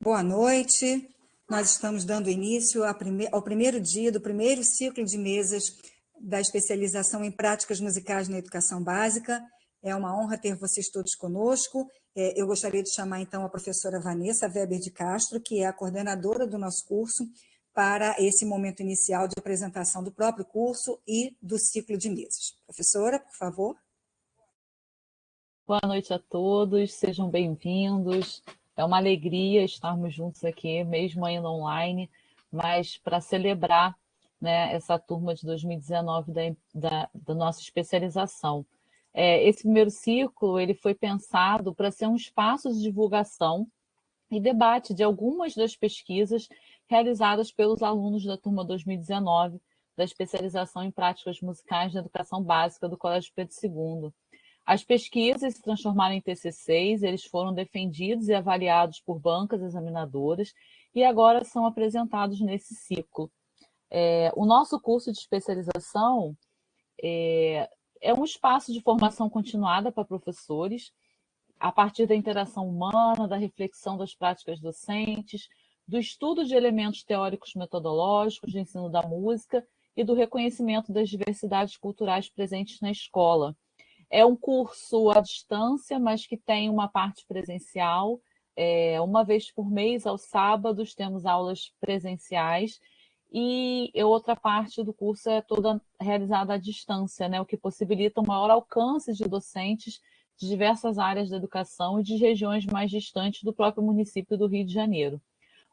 Boa noite. Nós estamos dando início ao primeiro dia do primeiro ciclo de mesas da especialização em práticas musicais na educação básica. É uma honra ter vocês todos conosco. Eu gostaria de chamar, então, a professora Vanessa Weber de Castro, que é a coordenadora do nosso curso, para esse momento inicial de apresentação do próprio curso e do ciclo de mesas. Professora, por favor. Boa noite a todos, sejam bem-vindos. É uma alegria estarmos juntos aqui, mesmo ainda online, mas para celebrar, né, essa turma de 2019 da nossa especialização. Esse primeiro ciclo ele foi pensado para ser um espaço de divulgação e debate de algumas das pesquisas realizadas pelos alunos da turma 2019 da especialização em práticas musicais na educação básica do Colégio Pedro II. As pesquisas se transformaram em TCCs, eles foram defendidos e avaliados por bancas examinadoras e agora são apresentados nesse ciclo. O nosso curso de especialização é um espaço de formação continuada para professores, a partir da interação humana, da reflexão das práticas docentes, do estudo de elementos teóricos metodológicos do ensino da música e do reconhecimento das diversidades culturais presentes na escola. É um curso à distância, mas que tem uma parte presencial. Uma vez por mês, aos sábados, temos aulas presenciais e outra parte do curso é toda realizada à distância, né? O que possibilita um maior alcance de docentes de diversas áreas da educação e de regiões mais distantes do próprio município do Rio de Janeiro.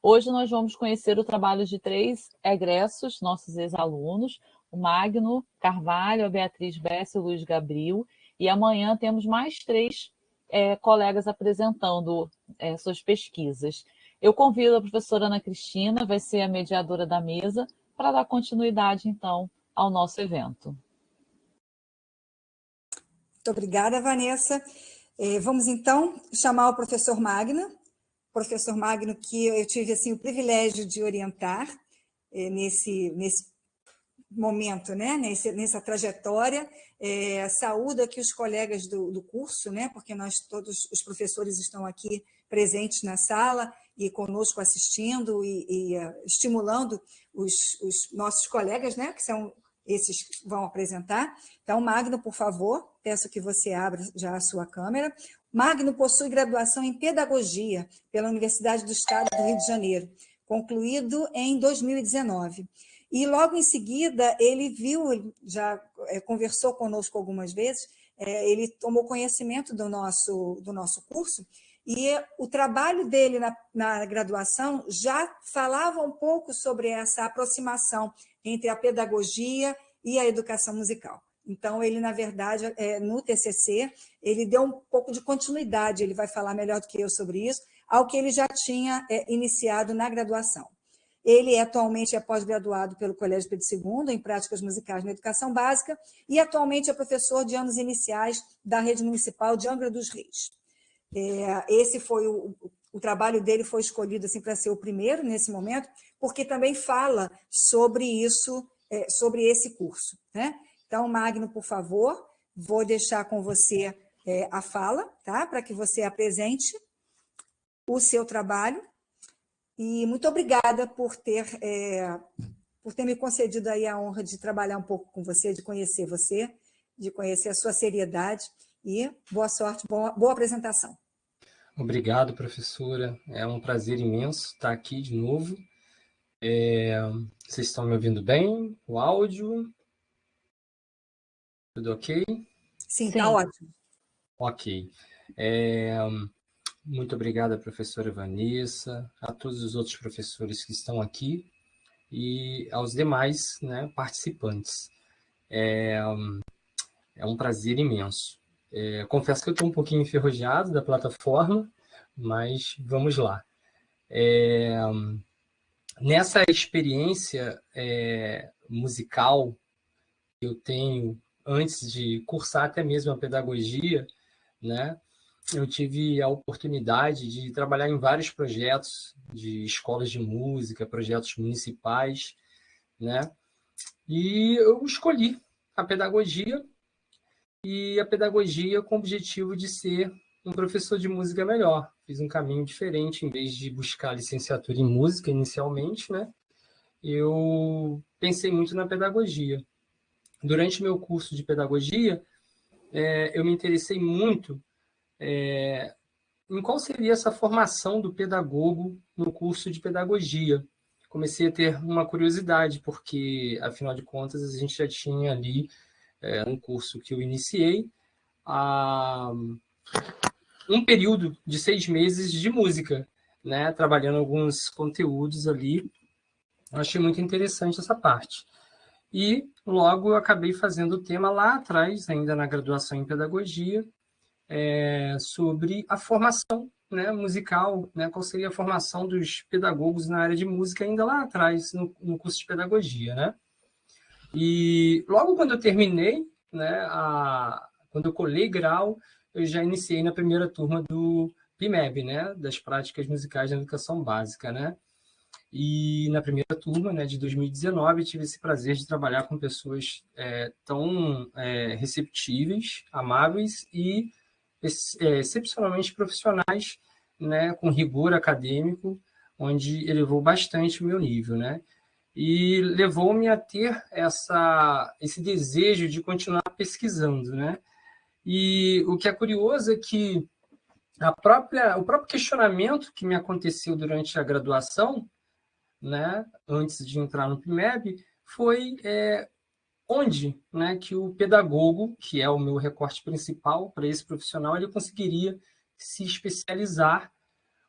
Hoje nós vamos conhecer o trabalho de 3 egressos, nossos ex-alunos, o Magno Carvalho, a Beatriz Bessa e o Luiz Gabriel, e amanhã temos mais 3 colegas apresentando suas pesquisas. Eu convido a professora Ana Cristina, vai ser a mediadora da mesa, para dar continuidade, então, ao nosso evento. Muito obrigada, Vanessa. Vamos, então, chamar o professor Magno. Professor Magno, que eu tive assim, o privilégio de orientar nesse momento, né? nessa trajetória. Saúdo aqui os colegas do curso, né? Porque nós todos os professores estão aqui presentes na sala e conosco assistindo e estimulando os nossos colegas, né? Que são esses que vão apresentar. Então, Magno, por favor, peço que você abra já a sua câmera. Magno possui graduação em Pedagogia pela Universidade do Estado do Rio de Janeiro, concluído em 2019. E logo em seguida, ele já conversou conosco algumas vezes, ele tomou conhecimento do nosso curso, e o trabalho dele na graduação já falava um pouco sobre essa aproximação entre a pedagogia e a educação musical. Então, ele, na verdade, no TCC, ele deu um pouco de continuidade, ele vai falar melhor do que eu sobre isso, ao que ele já tinha iniciado na graduação. Ele atualmente é pós-graduado pelo Colégio Pedro II em práticas musicais na educação básica e atualmente é professor de anos iniciais da Rede Municipal de Angra dos Reis. Esse foi o trabalho dele, foi escolhido assim, para ser o primeiro nesse momento, porque também fala sobre isso, sobre esse curso, né? Então, Magno, por favor, vou deixar com você a fala, tá? Para que você apresente o seu trabalho. E muito obrigada por ter me concedido aí a honra de trabalhar um pouco com você, de conhecer a sua seriedade. E boa sorte, boa apresentação. Obrigado, professora. É um prazer imenso estar aqui de novo. Vocês estão me ouvindo bem? O áudio? Tudo ok? Sim, está ótimo. Ok. Muito obrigado, professora Vanessa, a todos os outros professores que estão aqui e aos demais, né, participantes. É um prazer imenso. Confesso que eu estou um pouquinho enferrujado da plataforma, mas vamos lá. Nessa experiência musical que eu tenho antes de cursar até mesmo a pedagogia, né, eu tive a oportunidade de trabalhar em vários projetos de escolas de música, projetos municipais, né, e eu escolhi a pedagogia com o objetivo de ser um professor de música melhor. Fiz um caminho diferente, em vez de buscar licenciatura em música inicialmente, né? Eu pensei muito na pedagogia. Durante meu curso de pedagogia, eu me interessei muito em qual seria essa formação do pedagogo no curso de pedagogia. Comecei a ter uma curiosidade, porque, afinal de contas, a gente já tinha ali um curso que eu iniciei, um período de 6 meses de música, né? Trabalhando alguns conteúdos ali. Eu achei muito interessante essa parte. E logo eu acabei fazendo o tema lá atrás, ainda na graduação em pedagogia, sobre a formação, né, musical, né, qual seria a formação dos pedagogos na área de música ainda lá atrás, no curso de pedagogia, né? E logo quando eu terminei, né, quando eu colei grau, eu já iniciei na primeira turma do PIMEB, né, das práticas musicais na educação básica, né? E na primeira turma, né, de 2019, tive esse prazer de trabalhar com pessoas tão receptíveis, amáveis e excepcionalmente profissionais, né, com rigor acadêmico, onde elevou bastante o meu nível, né? E levou-me a ter esse desejo de continuar pesquisando, né? E o que é curioso é que o próprio questionamento que me aconteceu durante a graduação, né, antes de entrar no PIMEB, foi onde, né, que o pedagogo, que é o meu recorte principal para esse profissional, ele conseguiria se especializar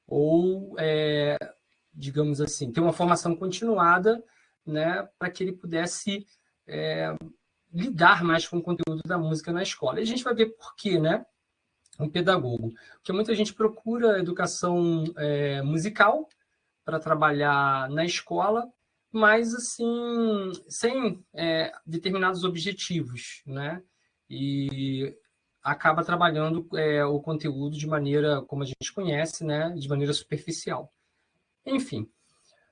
ou, digamos assim, ter uma formação continuada, né, para que ele pudesse lidar mais com o conteúdo da música na escola. E a gente vai ver por quê, né? Um pedagogo. Porque muita gente procura educação musical para trabalhar na escola, mas assim, sem determinados objetivos, né? E acaba trabalhando o conteúdo de maneira, como a gente conhece, né? De maneira superficial. Enfim,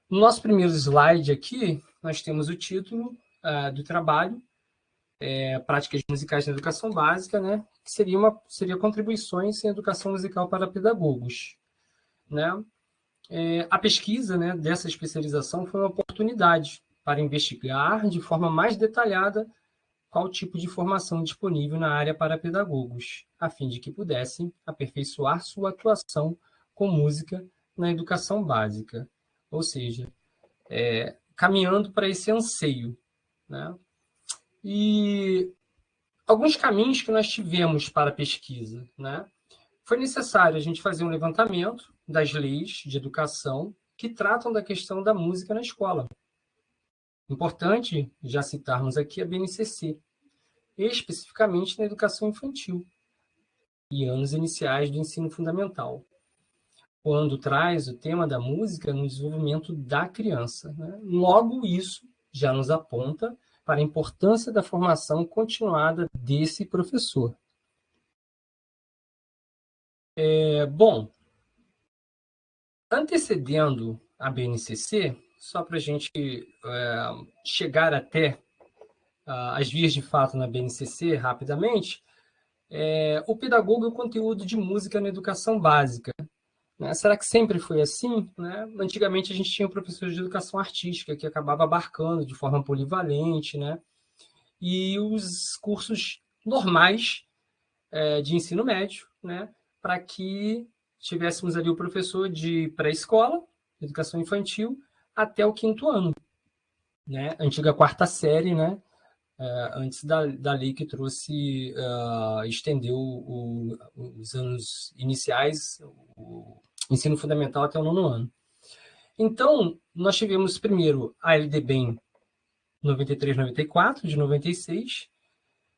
no nosso primeiro slide aqui, nós temos o título do trabalho, Práticas musicais na educação básica, né? Que seria contribuições em educação musical para pedagogos, né? A pesquisa, né, dessa especialização foi uma oportunidade para investigar de forma mais detalhada qual tipo de formação disponível na área para pedagogos, a fim de que pudessem aperfeiçoar sua atuação com música na educação básica, ou seja, caminhando para esse anseio, né? E alguns caminhos que nós tivemos para a pesquisa, né? Foi necessário a gente fazer um levantamento das leis de educação que tratam da questão da música na escola. Importante já citarmos aqui a BNCC, especificamente na educação infantil e anos iniciais do ensino fundamental, quando traz o tema da música no desenvolvimento da criança, né? Logo, isso já nos aponta para a importância da formação continuada desse professor. Bom, antecedendo a BNCC, só para a gente chegar até as vias de fato na BNCC rapidamente, o pedagogo e o conteúdo de música na educação básica. Né? Será que sempre foi assim? Né? Antigamente a gente tinha o professor de educação artística, que acabava abarcando de forma polivalente, né? E os cursos normais de ensino médio, né? Para que tivéssemos ali o professor de pré-escola, educação infantil, até o 5º ano, né? Antiga 4ª série, né? Antes da lei que trouxe, estendeu os anos iniciais, o ensino fundamental até o 9º ano. Então, nós tivemos primeiro a LDB 93-94, de 96,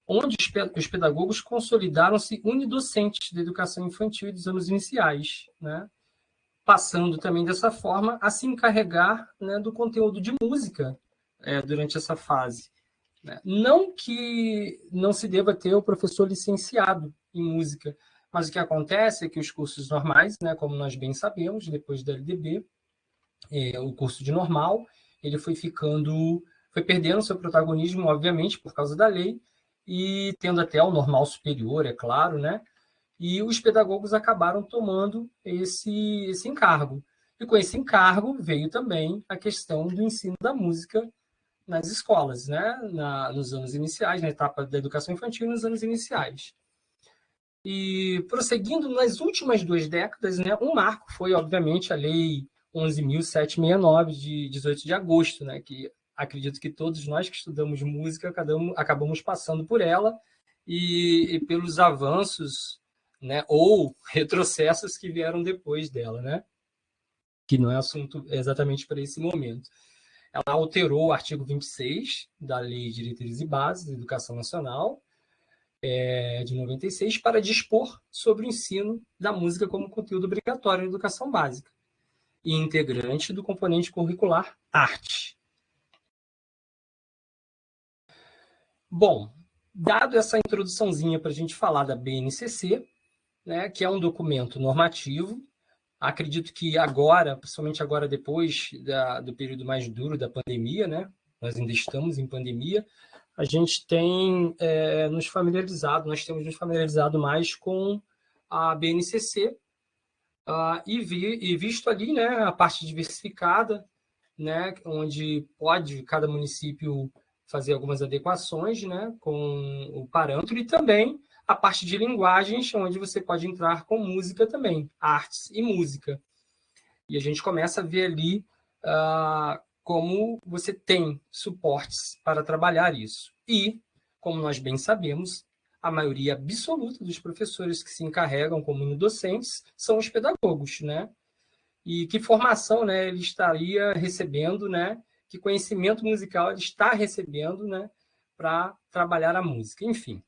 onde os pedagogos consolidaram-se unidocentes da educação infantil e dos anos iniciais, né? Passando também dessa forma a se encarregar, né, do conteúdo de música durante essa fase. Né? Não que não se deva ter o professor licenciado em música, mas o que acontece é que os cursos normais, né, como nós bem sabemos, depois da LDB, o curso de normal, ele foi perdendo seu protagonismo, obviamente, por causa da lei, e tendo até o normal superior, é claro, né? e os pedagogos acabaram tomando esse encargo. E com esse encargo veio também a questão do ensino da música nas escolas, né? Nos anos iniciais, na etapa da educação infantil, nos anos iniciais. E prosseguindo nas últimas 2 décadas, né, um marco foi, obviamente, a Lei 11.769, de 18 de agosto, né, que acredito que todos nós que estudamos música acabamos passando por ela e pelos avanços, né, ou retrocessos que vieram depois dela, né, que não é assunto exatamente para esse momento. Ela alterou o artigo 26 da Lei de Diretrizes e Bases da Educação Nacional, de 96, para dispor sobre o ensino da música como conteúdo obrigatório na educação básica e integrante do componente curricular arte. Bom, dado essa introduçãozinha para a gente falar da BNCC, né, que é um documento normativo, acredito que agora, principalmente agora depois do período mais duro da pandemia, né, nós ainda estamos em pandemia, a gente tem nós temos nos familiarizado mais com a BNCC e visto ali, né, a parte diversificada, né, onde pode cada município fazer algumas adequações, né, com o parâmetro, e também a parte de linguagens, onde você pode entrar com música também, artes e música. E a gente começa a ver ali como você tem suportes para trabalhar isso. E, como nós bem sabemos, a maioria absoluta dos professores que se encarregam como docentes são os pedagogos, né? E que formação, né, ele estaria recebendo, né? Que conhecimento musical ele está recebendo, né? Para trabalhar a música, enfim.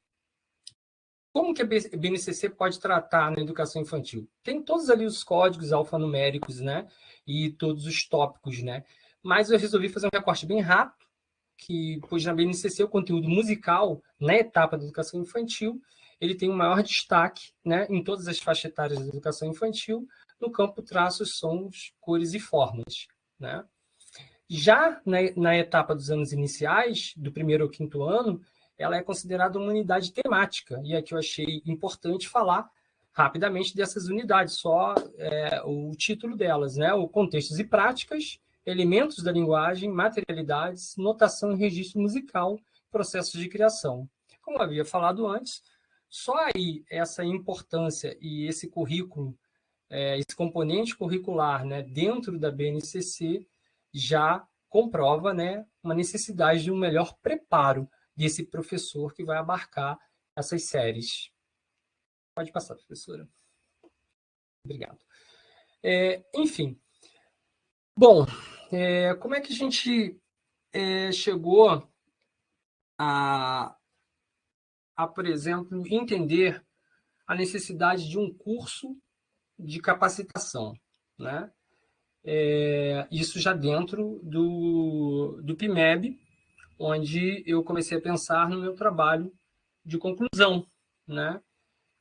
Como que a BNCC pode tratar na educação infantil? Tem todos ali os códigos alfanuméricos, né? E todos os tópicos, né? Mas eu resolvi fazer um recorte bem rápido, pois na BNCC o conteúdo musical, na etapa da educação infantil, ele tem um maior destaque, né? Em todas as faixas etárias da educação infantil, no campo traços, sons, cores e formas, né? Já na etapa dos anos iniciais, do 1º ao 5º ano, ela é considerada uma unidade temática, e aqui eu achei importante falar rapidamente dessas unidades, só o título delas, né? O contextos e práticas, elementos da linguagem, materialidades, notação e registro musical, processos de criação. Como eu havia falado antes, só aí essa importância e esse currículo, esse componente curricular, né, dentro da BNCC, já comprova, né, uma necessidade de um melhor preparo desse professor que vai abarcar essas séries. Pode passar, professora. Obrigado. Enfim. Bom, como é que a gente chegou a, por exemplo, entender a necessidade de um curso de capacitação, né? Isso já dentro do PIMEB, onde eu comecei a pensar no meu trabalho de conclusão, né?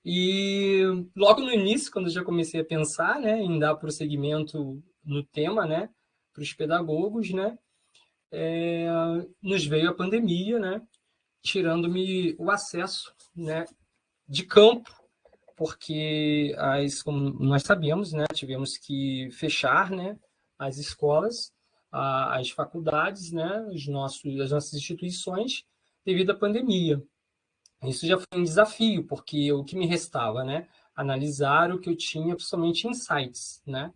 E logo no início, quando eu já comecei a pensar, né, em dar prosseguimento no tema, né, para os pedagogos, né, nos veio a pandemia, né, tirando-me o acesso, né, de campo, porque como nós sabemos, né, tivemos que fechar, né, as escolas, as faculdades, né, as nossas instituições devido à pandemia. Isso já foi um desafio, porque o que me restava, né, analisar o que eu tinha, principalmente insights, né.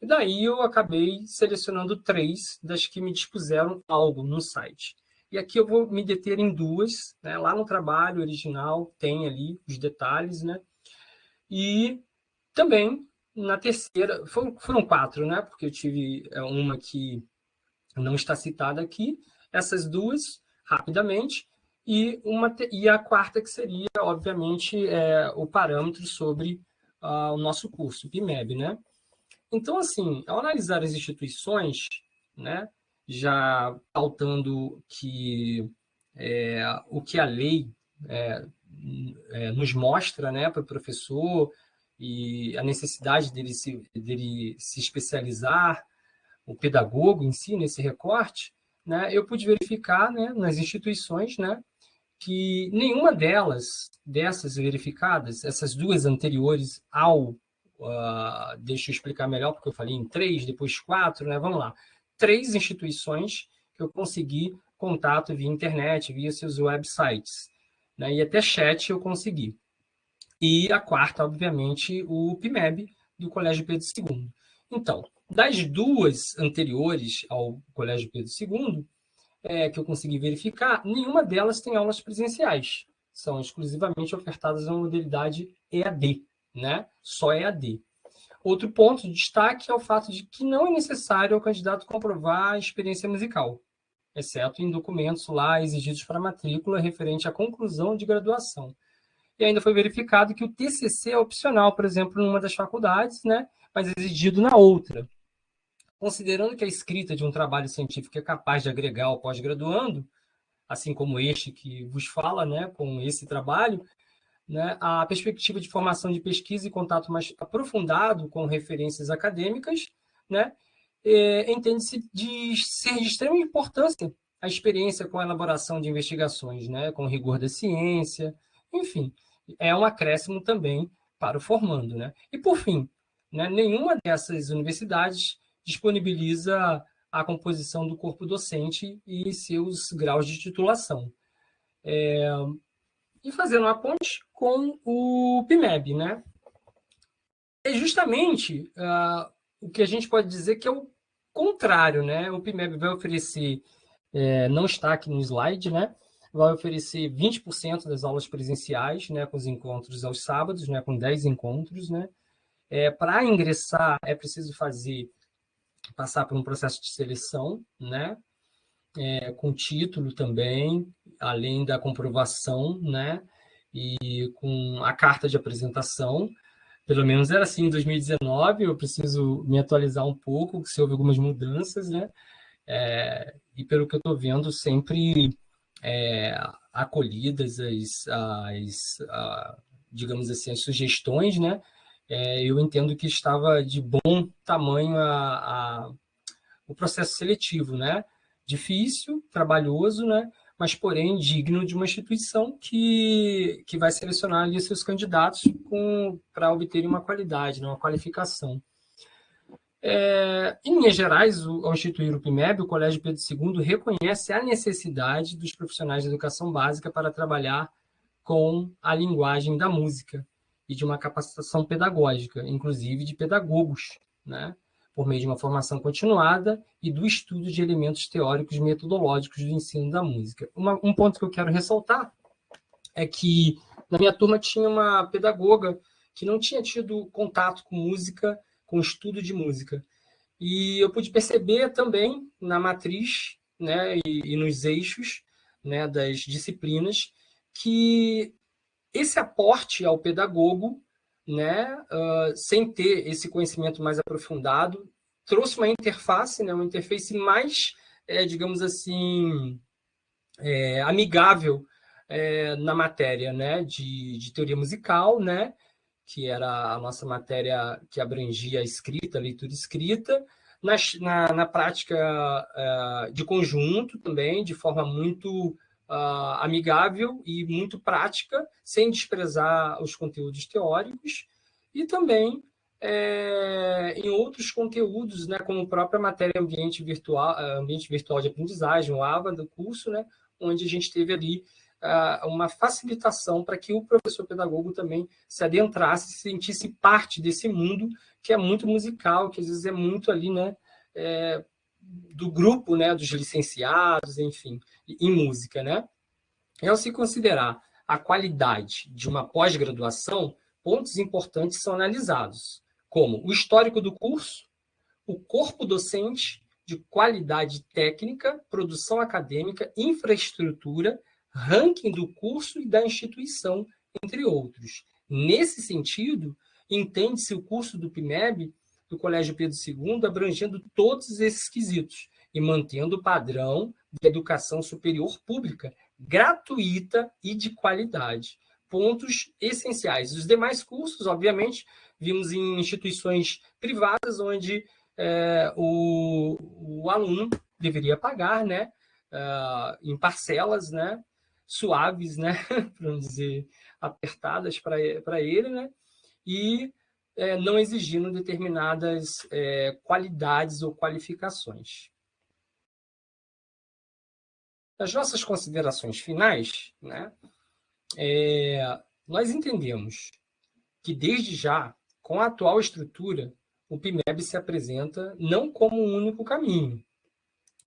E daí eu acabei selecionando 3 das que me dispuseram algo no site. E aqui eu vou me deter em 2, né, lá no trabalho original tem ali os detalhes, né, e também na terceira, foram 4, né, porque eu tive uma que não está citada aqui, essas 2, rapidamente, e a quarta que seria, obviamente, o parâmetro sobre o nosso curso, o PIMEB, né? Então, assim, ao analisar as instituições, né, já pautando o que a lei nos mostra, né, para o professor e a necessidade dele se especializar, o pedagogo em si, nesse recorte, né, eu pude verificar, né, nas instituições, né, que nenhuma dessas verificadas, essas duas anteriores deixa eu explicar melhor, porque eu falei em 3, depois 4, né? Vamos lá. 3 instituições que eu consegui contato via internet, via seus websites, né? E até chat eu consegui. E a quarta, obviamente, o PMEB, do Colégio Pedro II. Então, das duas anteriores ao Colégio Pedro II, que eu consegui verificar, nenhuma delas tem aulas presenciais. São exclusivamente ofertadas na modalidade EAD, né? Só EAD. Outro ponto de destaque é o fato de que não é necessário ao candidato comprovar a experiência musical, exceto em documentos lá exigidos para matrícula referente à conclusão de graduação. E ainda foi verificado que o TCC é opcional, por exemplo, numa das faculdades, né? Mas exigido na outra. Considerando que a escrita de um trabalho científico é capaz de agregar ao pós-graduando, assim como este que vos fala, né, com esse trabalho, né, a perspectiva de formação de pesquisa e contato mais aprofundado com referências acadêmicas, né, entende-se de ser de extrema importância a experiência com a elaboração de investigações, né, com rigor da ciência, enfim, é um acréscimo também para o formando, né? E, por fim, né, nenhuma dessas universidades disponibiliza a composição do corpo docente e seus graus de titulação. E fazendo uma ponte com o PMEB, né? É justamente o que a gente pode dizer que é o contrário, né? O PMEB vai oferecer, não está aqui no slide, né? Vai oferecer 20% das aulas presenciais, né? Com os encontros aos sábados, né? Com 10 encontros, né? Para ingressar, é preciso passar por um processo de seleção, né? Com título também, além da comprovação, né? E com a carta de apresentação. Pelo menos era assim em 2019, eu preciso me atualizar um pouco, se houve algumas mudanças, né? E pelo que eu estou vendo, sempre acolhidas digamos assim, as sugestões, né? Eu entendo que estava de bom tamanho o processo seletivo, né? Difícil, trabalhoso, né? Mas, porém, digno de uma instituição que vai selecionar ali seus candidatos para obterem uma qualidade, né? Uma qualificação. Em linhas gerais, ao instituir o PMEB, o Colégio Pedro II reconhece a necessidade dos profissionais de educação básica para trabalhar com a linguagem da música e de uma capacitação pedagógica, inclusive de pedagogos, né? Por meio de uma formação continuada e do estudo de elementos teóricos e metodológicos do ensino da música. Um ponto que eu quero ressaltar é que na minha turma tinha uma pedagoga que não tinha tido contato com música, com estudo de música. E eu pude perceber também na matriz, né, e nos eixos, né, das disciplinas que esse aporte ao pedagogo, né, sem ter esse conhecimento mais aprofundado, trouxe uma interface, né, uma interface mais, digamos assim, amigável na matéria, né, de teoria musical, né, que era a nossa matéria que abrangia a escrita, a leitura escrita, na prática de conjunto também, de forma muito amigável e muito prática, sem desprezar os conteúdos teóricos, e também em outros conteúdos, né, como a própria matéria ambiente virtual de aprendizagem, o AVA do curso, né, onde a gente teve ali uma facilitação para que o professor pedagogo também se adentrasse, se sentisse parte desse mundo que é muito musical, que às vezes é muito ali, né, do grupo, né, dos licenciados, enfim, em música, né? E ao se considerar a qualidade de uma pós-graduação, pontos importantes são analisados, como o histórico do curso, o corpo docente de qualidade técnica, produção acadêmica, infraestrutura, ranking do curso e da instituição, entre outros. Nesse sentido, entende-se o curso do PMEB do Colégio Pedro II abrangendo todos esses quesitos e mantendo o padrão de educação superior pública, gratuita e de qualidade. Pontos essenciais. Os demais cursos, obviamente, vimos em instituições privadas onde o aluno deveria pagar, né, em parcelas, né, suaves, né? Para não dizer apertadas para ele, né? E não exigindo determinadas qualidades ou qualificações. As nossas considerações finais, né? Nós entendemos que, desde já, com a atual estrutura, o PMEB se apresenta não como um único caminho,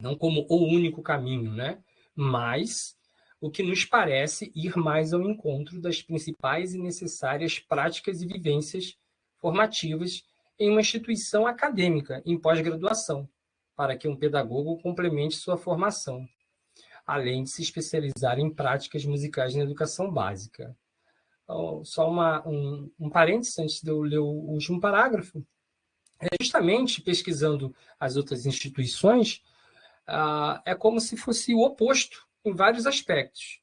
não como o único caminho, né? Mas o que nos parece ir mais ao encontro das principais e necessárias práticas e vivências formativas em uma instituição acadêmica em pós-graduação, para que um pedagogo complemente sua formação, além de se especializar em práticas musicais na educação básica. Então, só um parênteses antes de eu ler o último parágrafo. Justamente pesquisando as outras instituições, é como se fosse o oposto em vários aspectos.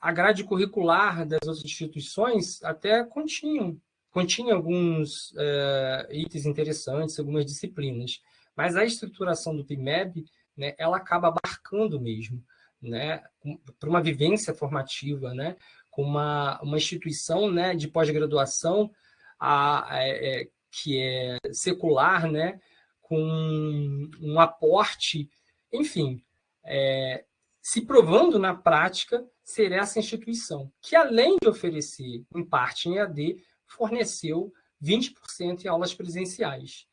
A grade curricular das outras instituições até continha alguns itens interessantes, algumas disciplinas, mas a estruturação do PMEB, né, ela acaba abarcando mesmo, né, para uma vivência formativa, né, com uma instituição, né, de pós-graduação que é secular, né, com um aporte, enfim, se provando na prática ser essa instituição, que além de oferecer, em parte em EAD, forneceu 20% em aulas presenciais.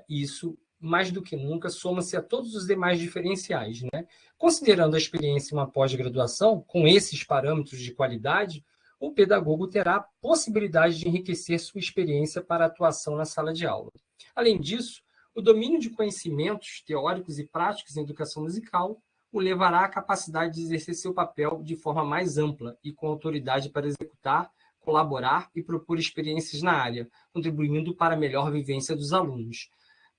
Isso, mais do que nunca, soma-se a todos os demais diferenciais, né? Considerando a experiência em uma pós-graduação, com esses parâmetros de qualidade, o pedagogo terá a possibilidade de enriquecer sua experiência para a atuação na sala de aula. Além disso, o domínio de conhecimentos teóricos e práticos em educação musical o levará à capacidade de exercer seu papel de forma mais ampla e com autoridade para executar, colaborar e propor experiências na área, contribuindo para a melhor vivência dos alunos.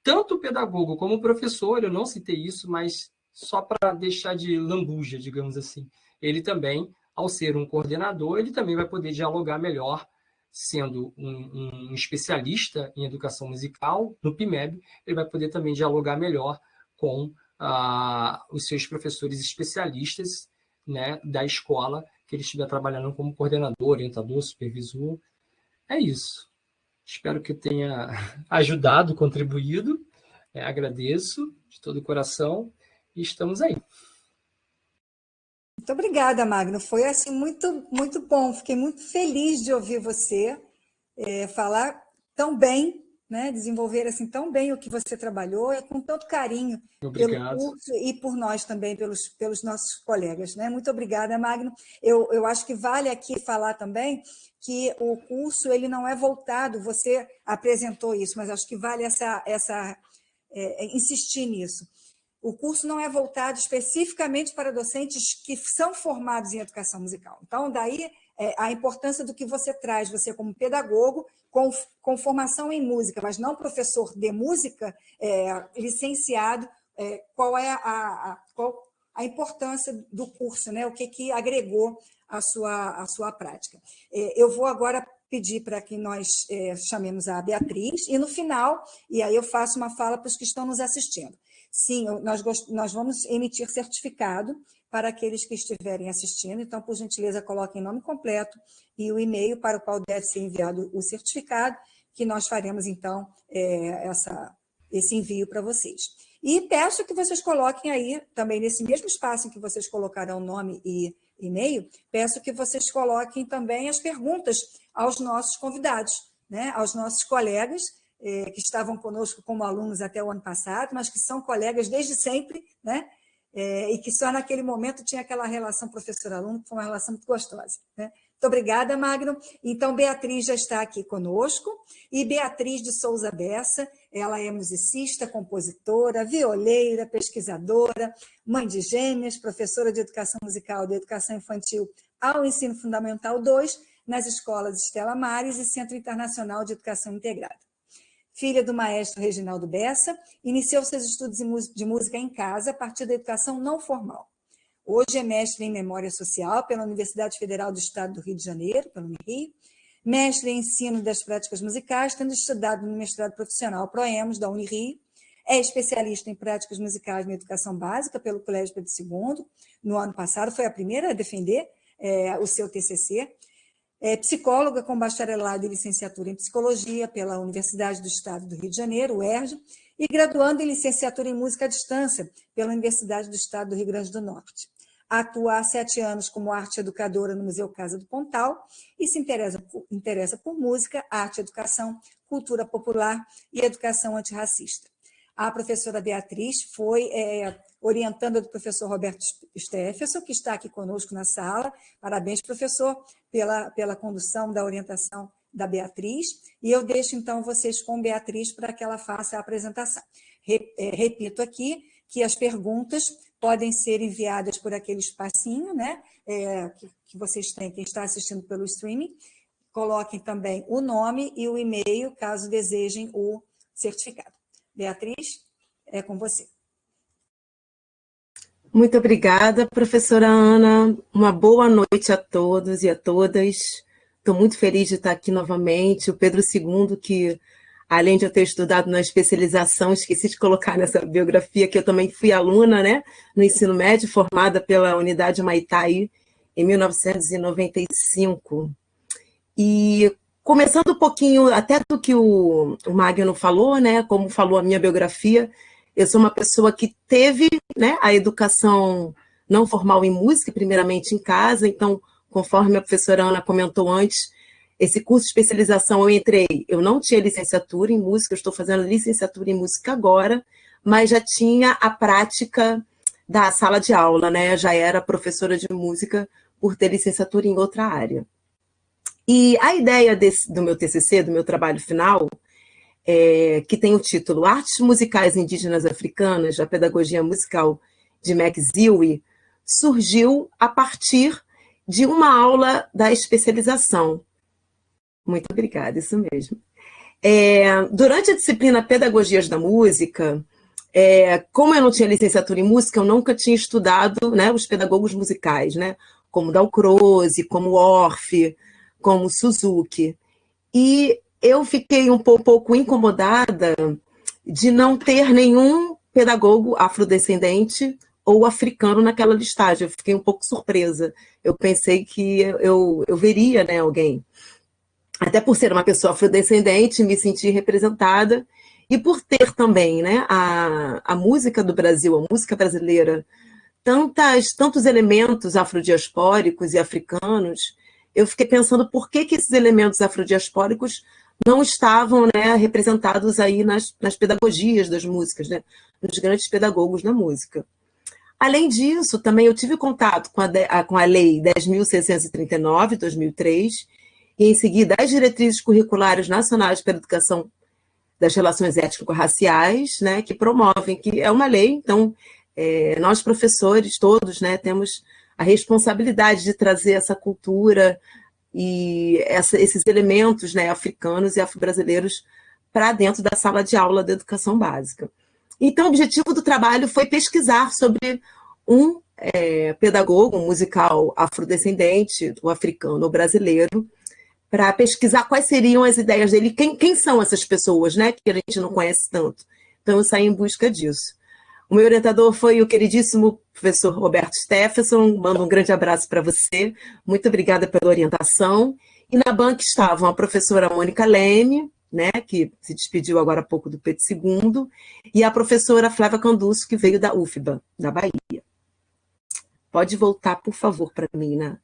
Tanto o pedagogo como o professor, eu não citei isso, mas só para deixar de lambuja, digamos assim, ele também, ao ser um coordenador, ele também vai poder dialogar melhor, sendo um especialista em educação musical, no PMEB, ele vai poder também dialogar melhor com os seus professores especialistas, né, da escola que ele estiver trabalhando como coordenador, orientador, supervisor. É isso. Espero que eu tenha ajudado, contribuído. Agradeço de todo o coração e estamos aí. Muito obrigada, Magno. Foi assim muito, muito bom. Fiquei muito feliz de ouvir você falar tão bem, né? Desenvolver assim tão bem o que você trabalhou e com tanto carinho pelo curso e por nós também, pelos nossos colegas, né? Muito obrigada, Magno. Eu acho que vale aqui falar também que o curso ele não é voltado, você apresentou isso, mas acho que vale insistir nisso. O curso não é voltado especificamente para docentes que são formados em educação musical. Então, daí a importância do que você traz, você como pedagogo, com formação em música, mas não professor de música, licenciado, qual é a importância do curso, né? O que agregou à sua prática. Eu vou agora pedir para que nós chamemos a Beatriz, e no final, e aí eu faço uma fala para os que estão nos assistindo. Sim, nós vamos emitir certificado para aqueles que estiverem assistindo, então, por gentileza, coloquem nome completo e o e-mail para o qual deve ser enviado o certificado, que nós faremos, então, esse envio para vocês. E peço que vocês coloquem aí, também nesse mesmo espaço em que vocês colocarão nome e e-mail, peço que vocês coloquem também as perguntas aos nossos convidados, né? Aos nossos colegas, que estavam conosco como alunos até o ano passado, mas que são colegas desde sempre, né? E que só naquele momento tinha aquela relação professor-aluno, que foi uma relação muito gostosa, né? Muito obrigada, Magno. Então, Beatriz já está aqui conosco, e Beatriz de Souza Bessa, ela é musicista, compositora, violeira, pesquisadora, mãe de gêmeas, professora de educação musical de educação infantil ao ensino fundamental 2, nas escolas Estela Maris e Centro Internacional de Educação Integrada. Filha do maestro Reginaldo Bessa, iniciou seus estudos de música em casa a partir da educação não formal. Hoje é mestre em Memória Social pela Universidade Federal do Estado do Rio de Janeiro, pelo Unirio, mestre em Ensino das Práticas Musicais, tendo estudado no mestrado profissional Proemos, da Unirio, é especialista em práticas musicais na educação básica pelo Colégio Pedro II. No ano passado, foi a primeira a defender o seu TCC. É psicóloga com bacharelado e licenciatura em psicologia pela Universidade do Estado do Rio de Janeiro, UERJ, e graduando em licenciatura em música à distância pela Universidade do Estado do Rio Grande do Norte. Atua há 7 anos como arte educadora no Museu Casa do Pontal e se interessa por música, arte, educação, cultura popular e educação antirracista. A professora Beatriz foi orientanda do professor Roberto Steffenson, que está aqui conosco na sala. Parabéns, professor, pela condução da orientação da Beatriz. E eu deixo, então, vocês com Beatriz para que ela faça a apresentação. Repito aqui que as perguntas podem ser enviadas por aquele espacinho, né, que vocês têm, quem está assistindo pelo streaming. Coloquem também o nome e o e-mail, caso desejem o certificado. Beatriz, é com você. Muito obrigada, professora Ana. Uma boa noite a todos e a todas. Estou muito feliz de estar aqui novamente. O Pedro II, que, além de eu ter estudado na especialização, esqueci de colocar nessa biografia que eu também fui aluna, né, no ensino médio, formada pela Unidade Humaitá em 1995. E começando um pouquinho até do que o Magno falou, né, como falou a minha biografia, eu sou uma pessoa que teve, né, a educação não formal em música, primeiramente em casa, então, conforme a professora Ana comentou antes, esse curso de especialização eu entrei, eu não tinha licenciatura em música, eu estou fazendo licenciatura em música agora, mas já tinha a prática da sala de aula, né, já era professora de música por ter licenciatura em outra área. E a ideia do meu TCC, do meu trabalho final, que tem o título Artes Musicais Indígenas Africanas, a Pedagogia Musical de McZiwi, surgiu a partir de uma aula da especialização. Muito obrigada, isso mesmo. Durante a disciplina Pedagogias da Música, como eu não tinha licenciatura em música, eu nunca tinha estudado, né, os pedagogos musicais, né, como Dalcroze, como Orff, como Suzuki. E eu fiquei um pouco incomodada de não ter nenhum pedagogo afrodescendente ou africano naquela listagem. Eu fiquei um pouco surpresa. Eu pensei que eu veria, né, alguém. Até por ser uma pessoa afrodescendente, me senti representada. E por ter também, né, a música do Brasil, a música brasileira, tantos elementos afrodiaspóricos e africanos, eu fiquei pensando por que esses elementos afrodiaspóricos não estavam, né, representados aí nas pedagogias das músicas, né, nos grandes pedagogos da música. Além disso, também eu tive contato com a Lei 10.639, 2003, e em seguida as Diretrizes Curriculares Nacionais para a Educação das Relações Étnico-Raciais, né, que promovem, que é uma lei, então nós professores todos, né, temos a responsabilidade de trazer essa cultura e esses elementos, né, africanos e afro-brasileiros para dentro da sala de aula da educação básica. Então, o objetivo do trabalho foi pesquisar sobre um pedagogo musical afrodescendente, o africano ou brasileiro, para pesquisar quais seriam as ideias dele, quem são essas pessoas, né, que a gente não conhece tanto. Então, eu saí em busca disso. O meu orientador foi o queridíssimo professor Roberto Steffenson, mando um grande abraço para você, muito obrigada pela orientação. E na banca estavam a professora Mônica Leme, né, que se despediu agora há pouco do Pedro II, e a professora Flávia Canduço, que veio da UFBA, da Bahia. Pode voltar, por favor, para mim, né?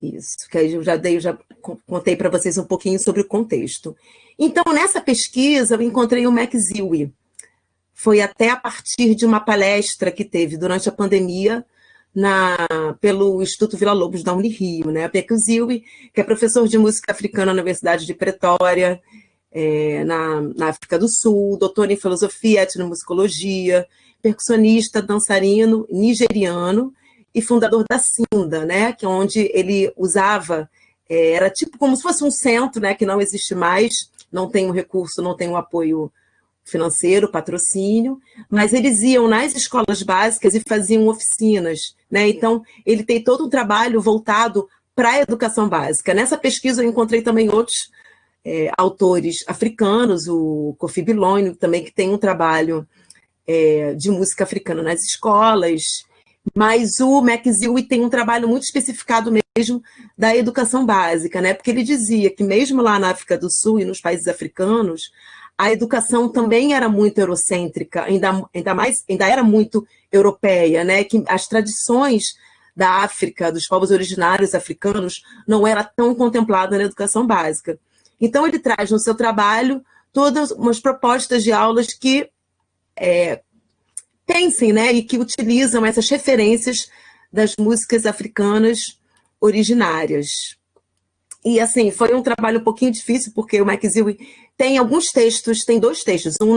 Isso, que aí eu já contei para vocês um pouquinho sobre o contexto. Então, nessa pesquisa, eu encontrei o McZiwi. Foi até a partir de uma palestra que teve durante a pandemia pelo Instituto Villa-Lobos da Unirio, né? A McZiwi, que é professor de música africana na Universidade de Pretória, na África do Sul, doutor em filosofia e etnomusicologia, percussionista, dançarino nigeriano e fundador da Sinda, né? Que é onde ele usava, era tipo como se fosse um centro, né? Que não existe mais, não tem um recurso, não tem um apoio financeiro, patrocínio, mas eles iam nas escolas básicas e faziam oficinas, né? Então, ele tem todo um trabalho voltado para a educação básica. Nessa pesquisa eu encontrei também outros autores africanos, o Koffi Bilone, também que tem um trabalho de música africana nas escolas, mas o Macziui tem um trabalho muito especificado mesmo da educação básica, né? Porque ele dizia que mesmo lá na África do Sul e nos países africanos, a educação também era muito eurocêntrica, ainda era muito europeia, né? Que as tradições da África, dos povos originários africanos, não era tão contemplada na educação básica. Então, ele traz no seu trabalho todas umas propostas de aulas que pensem, né, e que utilizam essas referências das músicas africanas originárias. E, assim, foi um trabalho um pouquinho difícil, porque o Macziui tem alguns textos, tem 2 textos, um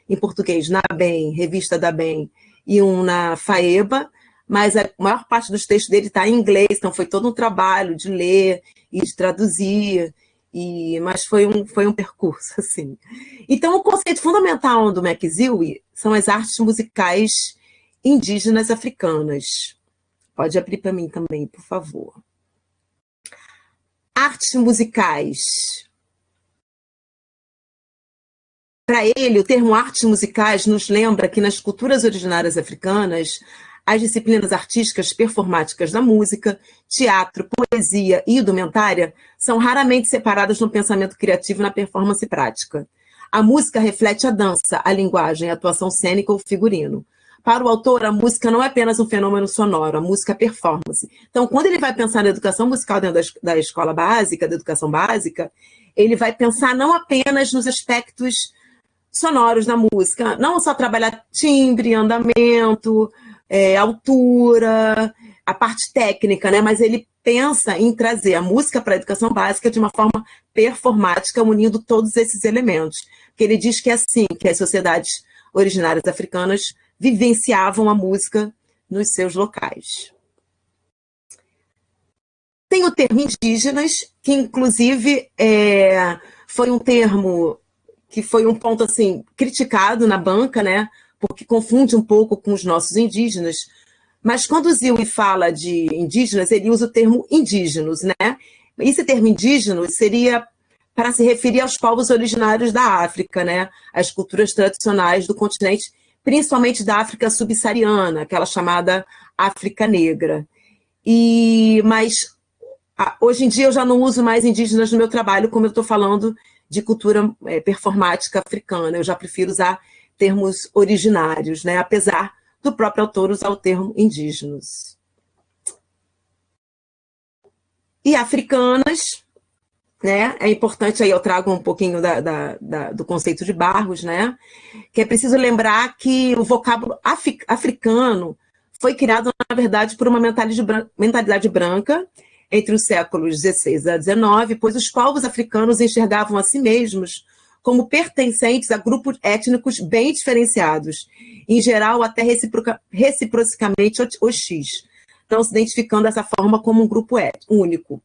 em português, na BEM, Revista da BEM, e um na FAEBA, mas a maior parte dos textos dele está em inglês, então foi todo um trabalho de ler e de traduzir, mas foi um percurso, assim. Então, o conceito fundamental do Macziui são as artes musicais indígenas africanas. Pode abrir para mim também, por favor. Artes musicais. Para ele, o termo artes musicais nos lembra que nas culturas originárias africanas, as disciplinas artísticas performáticas da música, teatro, poesia e indumentária são raramente separadas no pensamento criativo e na performance prática. A música reflete a dança, a linguagem, a atuação cênica ou figurino. Para o autor, a música não é apenas um fenômeno sonoro, a música é performance. Então, quando ele vai pensar na educação musical dentro da escola básica, da educação básica, ele vai pensar não apenas nos aspectos sonoros da música, não só trabalhar timbre, andamento, altura, a parte técnica, né? Mas ele pensa em trazer a música para a educação básica de uma forma performática, unindo todos esses elementos. Porque ele diz que é assim que as sociedades originárias africanas vivenciavam a música nos seus locais. Tem o termo indígenas, que inclusive foi um termo que foi um ponto assim criticado na banca, né? Porque confunde um pouco com os nossos indígenas. Mas quando o Ziui fala de indígenas, ele usa o termo indígenas, né? Esse termo indígenas seria para se referir aos povos originários da África, né? As culturas tradicionais do continente, principalmente da África subsaariana, aquela chamada África Negra. Mas hoje em dia eu já não uso mais indígenas no meu trabalho, como eu estou falando de cultura performática africana. Eu já prefiro usar termos originários, né? Apesar do próprio autor usar o termo indígenas. E africanas, né? É importante, aí eu trago um pouquinho do conceito de Barros, né? Que é preciso lembrar que o vocábulo africano foi criado, na verdade, por uma mentalidade branca entre os séculos XVI a XIX, pois os povos africanos enxergavam a si mesmos como pertencentes a grupos étnicos bem diferenciados, em geral até reciprocamente hostis, não se identificando dessa forma como um grupo único.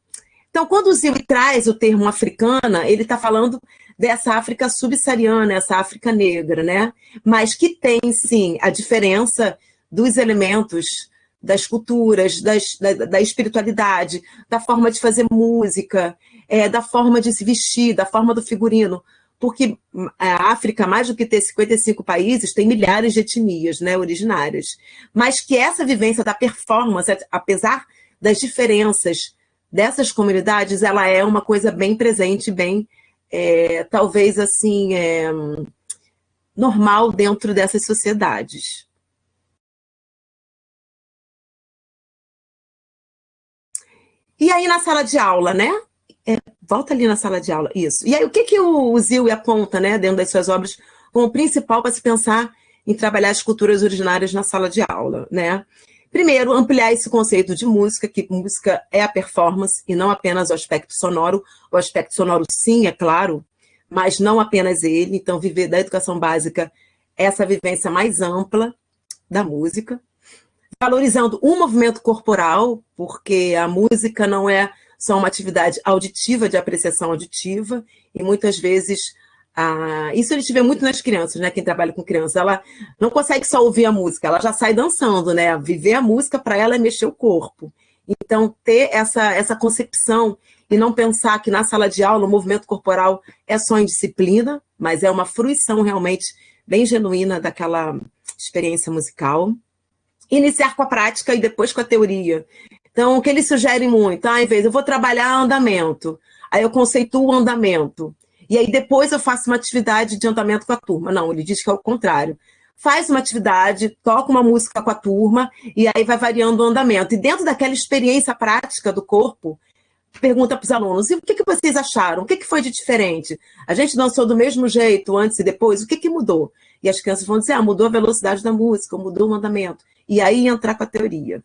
Então, quando o Ziui traz o termo africana, ele está falando dessa África subsaariana, essa África negra, né? Mas que tem, sim, a diferença dos elementos das culturas, da espiritualidade, da forma de fazer música, da forma de se vestir, da forma do figurino, porque a África, mais do que ter 55 países, tem milhares de etnias, né, originárias, mas que essa vivência da performance, apesar das diferenças dessas comunidades, ela é uma coisa bem presente, bem, talvez assim, normal dentro dessas sociedades. E aí na sala de aula, né? Volta ali na sala de aula, isso. E aí o que o Ziui aponta, né, dentro das suas obras, como principal para se pensar em trabalhar as culturas originárias na sala de aula, né? Primeiro, ampliar esse conceito de música, que música é a performance e não apenas o aspecto sonoro. O aspecto sonoro, sim, é claro, mas não apenas ele. Então, viver da educação básica essa vivência mais ampla da música. Valorizando o movimento corporal, porque a música não é só uma atividade auditiva, de apreciação auditiva, e muitas vezes, isso a gente vê muito nas crianças, né? Quem trabalha com criança, ela não consegue só ouvir a música, ela já sai dançando, né? Viver a música para ela é mexer o corpo. Então, ter essa concepção e não pensar que na sala de aula o movimento corporal é só em disciplina, mas é uma fruição realmente bem genuína daquela experiência musical. Iniciar com a prática e depois com a teoria. Então, o que ele sugere muito, em vez eu vou trabalhar andamento, aí eu conceituo o andamento, e aí depois eu faço uma atividade de andamento com a turma. Não, ele diz que é o contrário. Faz uma atividade, toca uma música com a turma, e aí vai variando o andamento. E dentro daquela experiência prática do corpo, pergunta para os alunos, e o que vocês acharam? O que foi de diferente? A gente dançou do mesmo jeito antes e depois? O que mudou? E as crianças vão dizer, mudou a velocidade da música, mudou o andamento. E aí entrar com a teoria.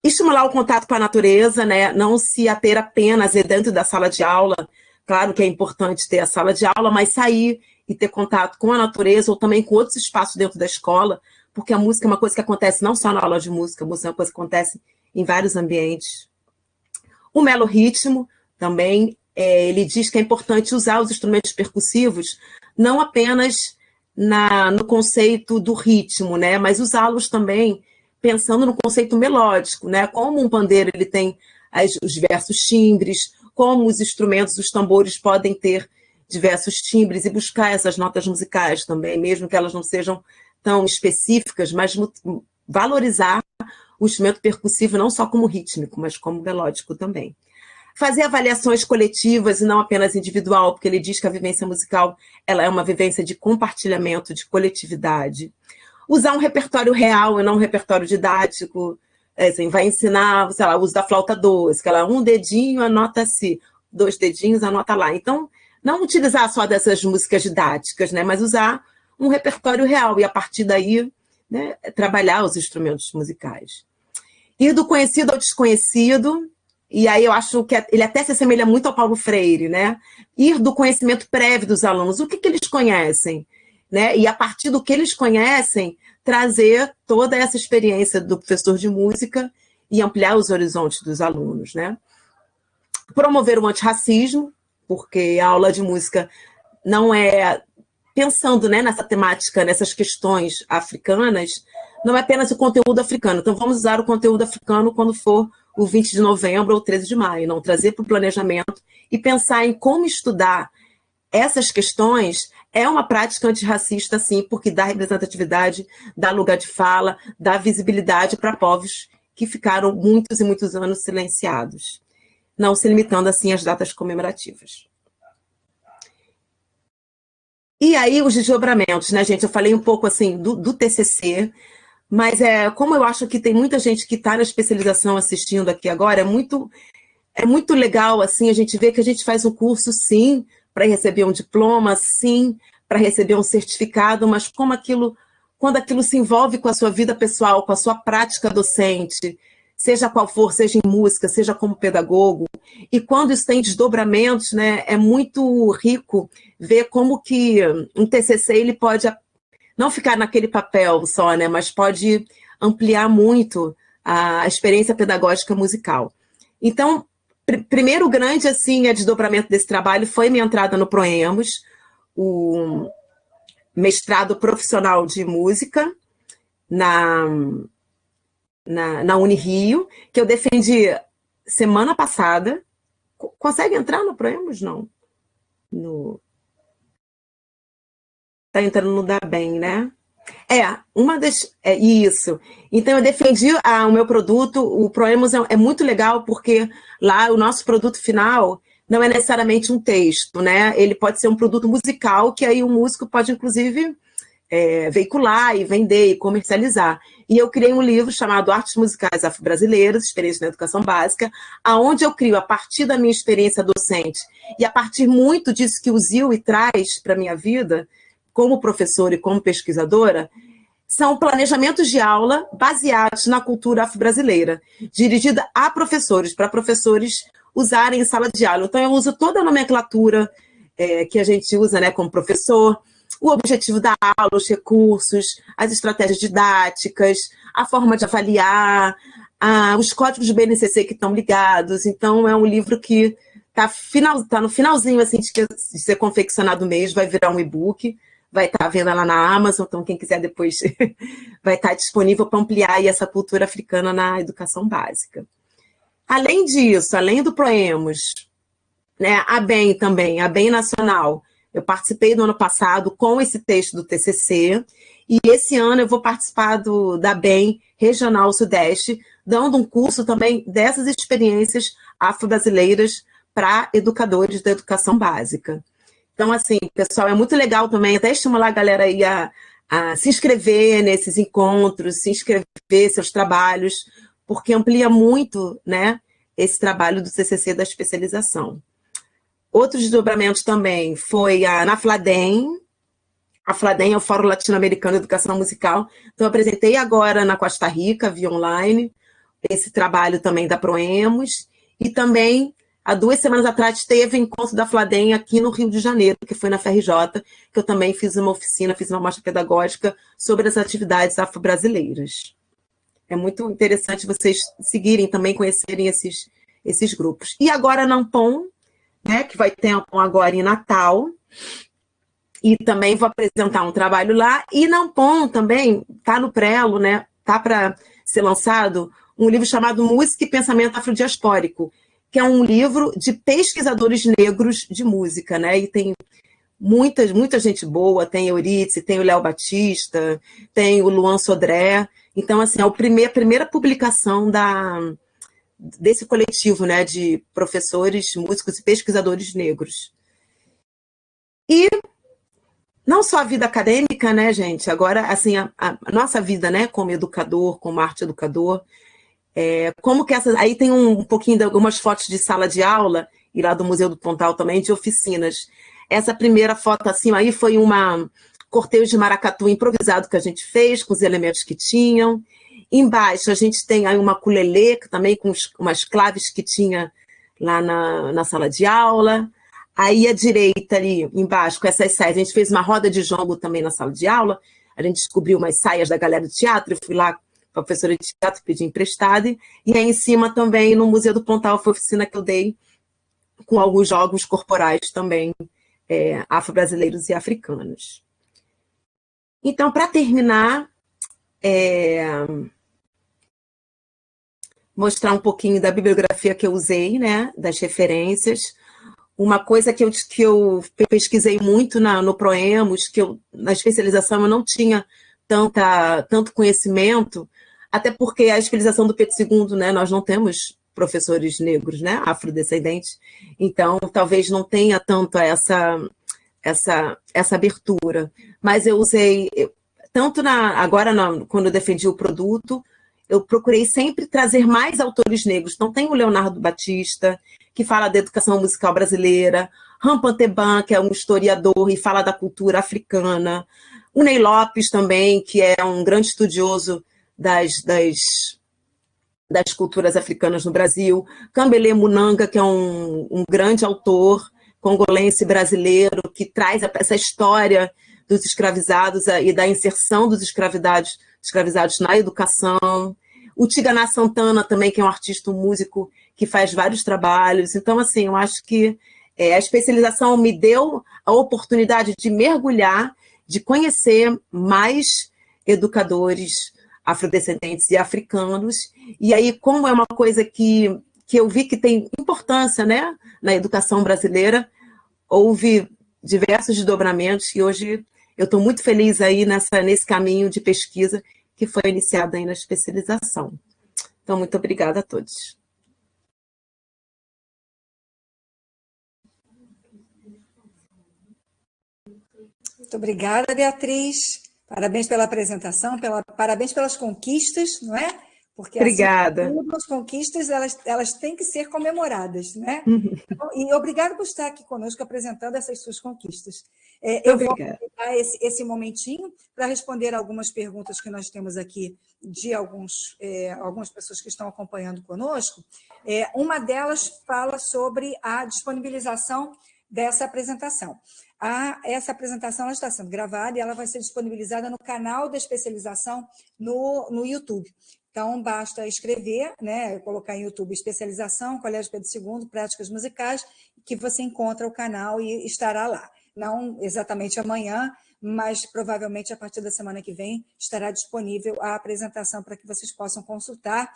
Estimular o contato com a natureza, né? Não se ater apenas dentro da sala de aula. Claro que é importante ter a sala de aula, mas sair e ter contato com a natureza ou também com outros espaços dentro da escola, porque a música é uma coisa que acontece não só na aula de música, a música é uma coisa que acontece em vários ambientes. O melorritmo também, ele diz que é importante usar os instrumentos percussivos não apenas no conceito do ritmo, né, mas usá-los também pensando no conceito melódico, né, como um pandeiro ele tem os diversos timbres, como os instrumentos, os tambores podem ter diversos timbres e buscar essas notas musicais também, mesmo que elas não sejam tão específicas, mas valorizar o instrumento percussivo não só como rítmico, mas como melódico também. Fazer avaliações coletivas e não apenas individual, porque ele diz que a vivência musical ela é uma vivência de compartilhamento, de coletividade. Usar um repertório real e não um repertório didático, assim, vai ensinar, sei lá, o uso da flauta doce, que ela um dedinho anota si, 2 dedinhos anota lá. Então, não utilizar só dessas músicas didáticas, né, mas usar um repertório real e a partir daí, né, trabalhar os instrumentos musicais. Ir do conhecido ao desconhecido, e aí eu acho que ele até se assemelha muito ao Paulo Freire, né? Ir do conhecimento prévio dos alunos, o que eles conhecem, né? E a partir do que eles conhecem, trazer toda essa experiência do professor de música e ampliar os horizontes dos alunos, né? Promover o antirracismo, porque a aula de música não é, pensando, né, nessa temática, nessas questões africanas, não é apenas o conteúdo africano. Então, vamos usar o conteúdo africano quando for o 20 de novembro ou 13 de maio, não trazer para o planejamento e pensar em como estudar essas questões é uma prática antirracista, sim, porque dá representatividade, dá lugar de fala, dá visibilidade para povos que ficaram muitos e muitos anos silenciados, não se limitando, assim, às datas comemorativas. E aí, os desdobramentos, né, gente? Eu falei um pouco, assim, do TCC, mas como eu acho que tem muita gente que está na especialização assistindo aqui agora, é muito legal, assim, a gente ver que a gente faz um curso, sim, para receber um diploma, sim, para receber um certificado, mas quando aquilo se envolve com a sua vida pessoal, com a sua prática docente, seja qual for, seja em música, seja como pedagogo, e quando isso tem desdobramentos, né, é muito rico ver como que um TCC ele pode não ficar naquele papel só, né, mas pode ampliar muito a experiência pedagógica musical. Então, primeiro grande assim, desdobramento desse trabalho foi minha entrada no Proemos, o mestrado profissional de música na Unirio, que eu defendi semana passada. Consegue entrar no Proemos? Não. Tá entrando no Dá Bem, né? Isso. Então, eu defendi o meu produto. O Proemos é muito legal, porque lá o nosso produto final não é necessariamente um texto, né? Ele pode ser um produto musical, que aí o músico pode, inclusive, veicular e vender e comercializar. E eu criei um livro chamado Artes Musicais Afro-Brasileiras, Experiência na Educação Básica, aonde eu crio, a partir da minha experiência docente, e a partir muito disso que o Zilli traz para a minha vida, como professora e como pesquisadora, são planejamentos de aula baseados na cultura afro-brasileira, dirigida a professores, para professores usarem em sala de aula. Então, eu uso toda a nomenclatura que a gente usa, né, como professor, o objetivo da aula, os recursos, as estratégias didáticas, a forma de avaliar, os códigos de BNCC que estão ligados. Então, é um livro que está no finalzinho assim, de ser confeccionado mesmo, vai virar um e-book, vai estar à venda lá na Amazon, então quem quiser depois vai estar disponível para ampliar aí essa cultura africana na educação básica. Além disso, além do Proemos, né, a BEM também, a BEM Nacional, eu participei no ano passado com esse texto do TCC, e esse ano eu vou participar da BEM Regional Sudeste, dando um curso também dessas experiências afro-brasileiras para educadores da educação básica. Então, assim, pessoal, é muito legal também, até estimular a galera aí a se inscrever nesses encontros, se inscrever seus trabalhos, porque amplia muito, né, esse trabalho do TCC da especialização. Outros desdobramentos também foi na Fladem. A Fladem é o Fórum Latino-Americano de Educação Musical. Então, eu apresentei agora na Costa Rica, via online, esse trabalho também da Proemos. E também, há 2 semanas atrás, teve o encontro da Fladem aqui no Rio de Janeiro, que foi na FRJ, que eu também fiz uma oficina, fiz uma mostra pedagógica sobre as atividades afro-brasileiras. É muito interessante vocês seguirem também, conhecerem esses grupos. E agora, na Ampom, né, que vai ter agora em Natal, e também vou apresentar um trabalho lá, e na Ampom também, está no prelo, né, está para ser lançado um livro chamado Música e Pensamento Afrodiaspórico, que é um livro de pesquisadores negros de música, né, e tem muita gente boa, tem Eurídice, tem o Léo Batista, tem o Luan Sodré, então, assim, é a primeira publicação desse coletivo, né, de professores, músicos e pesquisadores negros. E não só a vida acadêmica, né, gente, agora, assim, a nossa vida, né, como educador, como arte educador, como que aí tem um pouquinho de algumas fotos de sala de aula, e lá do Museu do Pontal também, de oficinas. Essa primeira foto, assim, aí foi uma cortejo de maracatu improvisado que a gente fez, com os elementos que tinham. Embaixo a gente tem aí uma ukulele, também com umas claves que tinha lá na sala de aula. Aí à direita ali embaixo, com essas saias, a gente fez uma roda de jongo também na sala de aula. A gente descobriu umas saias da galera do teatro, eu fui lá com a professora de teatro, pedi emprestado. E aí em cima também, no Museu do Pontal, foi a oficina que eu dei com alguns jogos corporais também, afro-brasileiros e africanos. Então, para terminar, mostrar um pouquinho da bibliografia que eu usei, né, das referências. Uma coisa que eu pesquisei muito no Proemos, na especialização eu não tinha tanto conhecimento, até porque a especialização do Pedro II, né, nós não temos professores negros, né, afrodescendentes, então talvez não tenha tanto essa abertura. Mas eu usei, tanto quando eu defendi o produto, eu procurei sempre trazer mais autores negros. Então, tem o Leonardo Batista, que fala da educação musical brasileira, Rampanteban, que é um historiador e fala da cultura africana, o Ney Lopes também, que é um grande estudioso das culturas africanas no Brasil, Kambele Munanga, que é um grande autor congolense brasileiro, que traz essa história dos escravizados e da inserção dos escravizados na educação. O Tigana Santana também, que é um artista, um músico, que faz vários trabalhos. Então, assim, eu acho que a especialização me deu a oportunidade de mergulhar, de conhecer mais educadores afrodescendentes e africanos. E aí, como é uma coisa que eu vi que tem importância, né, na educação brasileira, houve diversos desdobramentos e hoje eu estou muito feliz aí nesse caminho de pesquisa que foi iniciado aí na especialização. Então, muito obrigada a todos. Muito obrigada, Beatriz. Parabéns pela apresentação, parabéns pelas conquistas, não é? Porque obrigada. As conquistas elas têm que ser comemoradas, né? E obrigada por estar aqui conosco apresentando essas suas conquistas. Eu vou aproveitar esse momentinho para responder algumas perguntas que nós temos aqui de algumas pessoas que estão acompanhando conosco. Uma delas fala sobre a disponibilização dessa apresentação. Essa apresentação ela está sendo gravada e ela vai ser disponibilizada no canal da especialização no YouTube. Então, basta escrever, né, colocar em YouTube especialização, Colégio Pedro II, práticas musicais, que você encontra o canal e estará lá. Não exatamente amanhã, mas provavelmente a partir da semana que vem estará disponível a apresentação para que vocês possam consultar,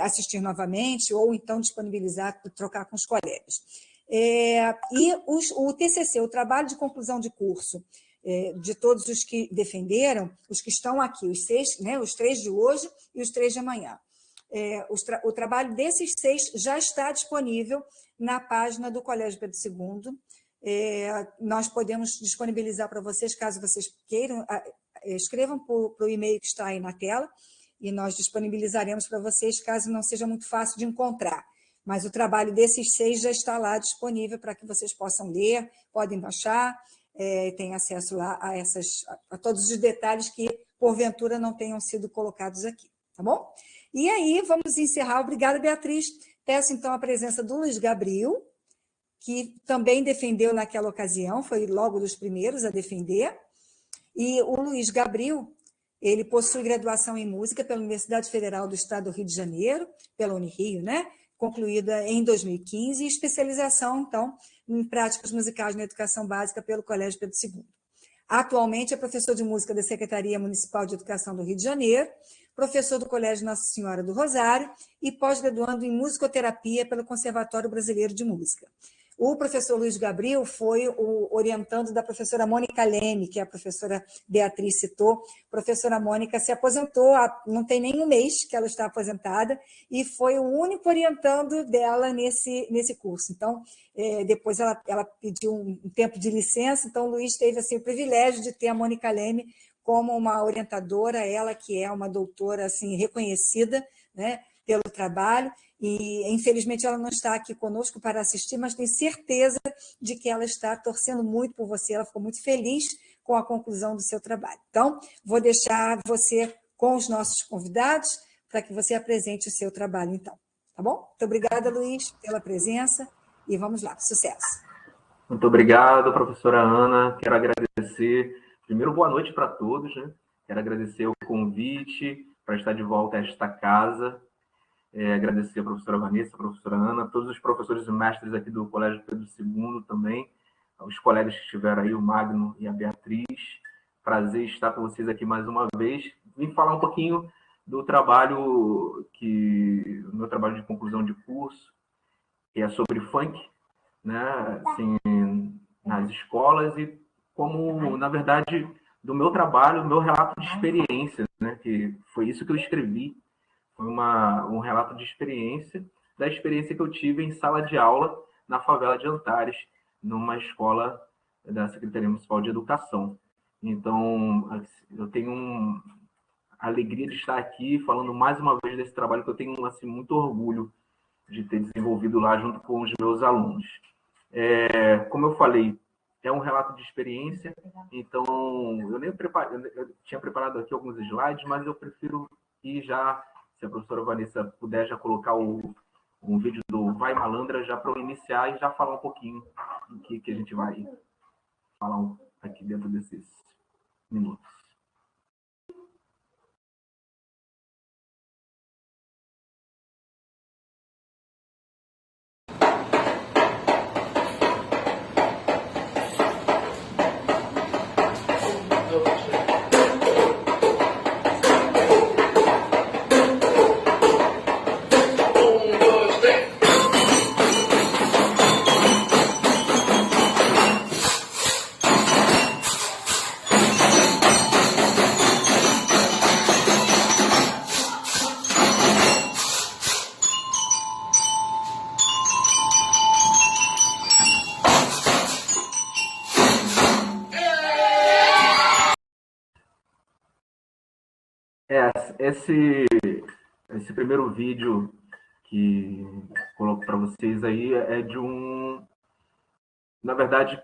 assistir novamente, ou então disponibilizar, trocar com os colegas. E o TCC, o trabalho de conclusão de curso, de todos os que defenderam, os que estão aqui, os 6, né, os 3 de hoje e os 3 de amanhã. O trabalho desses 6 já está disponível na página do Colégio Pedro II. Nós podemos disponibilizar para vocês, caso vocês queiram, escrevam para o e-mail que está aí na tela, e nós disponibilizaremos para vocês, caso não seja muito fácil de encontrar. Mas o trabalho desses 6 já está lá disponível para que vocês possam ler, podem baixar, tem acesso lá a todos os detalhes que, porventura, não tenham sido colocados aqui, tá bom? E aí, vamos encerrar. Obrigada, Beatriz. Peço, então, a presença do Luiz Gabriel, que também defendeu naquela ocasião, foi logo dos primeiros a defender. E o Luiz Gabriel, ele possui graduação em música pela Universidade Federal do Estado do Rio de Janeiro, pela Unirio, né? Concluída em 2015, e especialização, então, em práticas musicais na educação básica pelo Colégio Pedro II. Atualmente é professor de música da Secretaria Municipal de Educação do Rio de Janeiro, professor do Colégio Nossa Senhora do Rosário e pós-graduando em musicoterapia pelo Conservatório Brasileiro de Música. O professor Luiz Gabriel foi o orientando da professora Mônica Leme, que a professora Beatriz citou. A professora Mônica se aposentou, não tem nem um mês que ela está aposentada, e foi o único orientando dela nesse curso. Então, depois ela pediu um tempo de licença, então o Luiz teve assim, o privilégio de ter a Mônica Leme como uma orientadora, ela que é uma doutora assim, reconhecida, né, pelo trabalho, e infelizmente ela não está aqui conosco para assistir, mas tenho certeza de que ela está torcendo muito por você, ela ficou muito feliz com a conclusão do seu trabalho. Então, vou deixar você com os nossos convidados para que você apresente o seu trabalho, então. Tá bom? Muito obrigada, Luiz, pela presença, e vamos lá, sucesso. Muito obrigado, professora Ana, quero agradecer. Primeiro, boa noite para todos, né? Quero agradecer o convite para estar de volta a esta casa. Agradecer a professora Vanessa, a professora Ana, todos os professores e mestres aqui do Colégio Pedro II também, os colegas que estiveram aí, o Magno e a Beatriz. Prazer estar com vocês aqui mais uma vez. Vim falar um pouquinho do trabalho o meu trabalho de conclusão de curso, que é sobre funk, né? Assim, nas escolas, e como, na verdade, do meu trabalho, meu relato de experiência, né? Que foi isso que eu escrevi. Foi um relato de experiência, da experiência que eu tive em sala de aula na favela de Antares, numa escola da Secretaria Municipal de Educação. Então, eu tenho a alegria de estar aqui falando mais uma vez desse trabalho que eu tenho assim, muito orgulho de ter desenvolvido lá junto com os meus alunos. Como eu falei, é um relato de experiência, então eu tinha preparado aqui alguns slides, mas eu prefiro ir já, se a professora Vanessa puder já colocar um vídeo do Vai Malandra já para eu iniciar e já falar um pouquinho do que a gente vai falar aqui dentro desses minutos. Esse primeiro vídeo que coloco para vocês aí é de na verdade,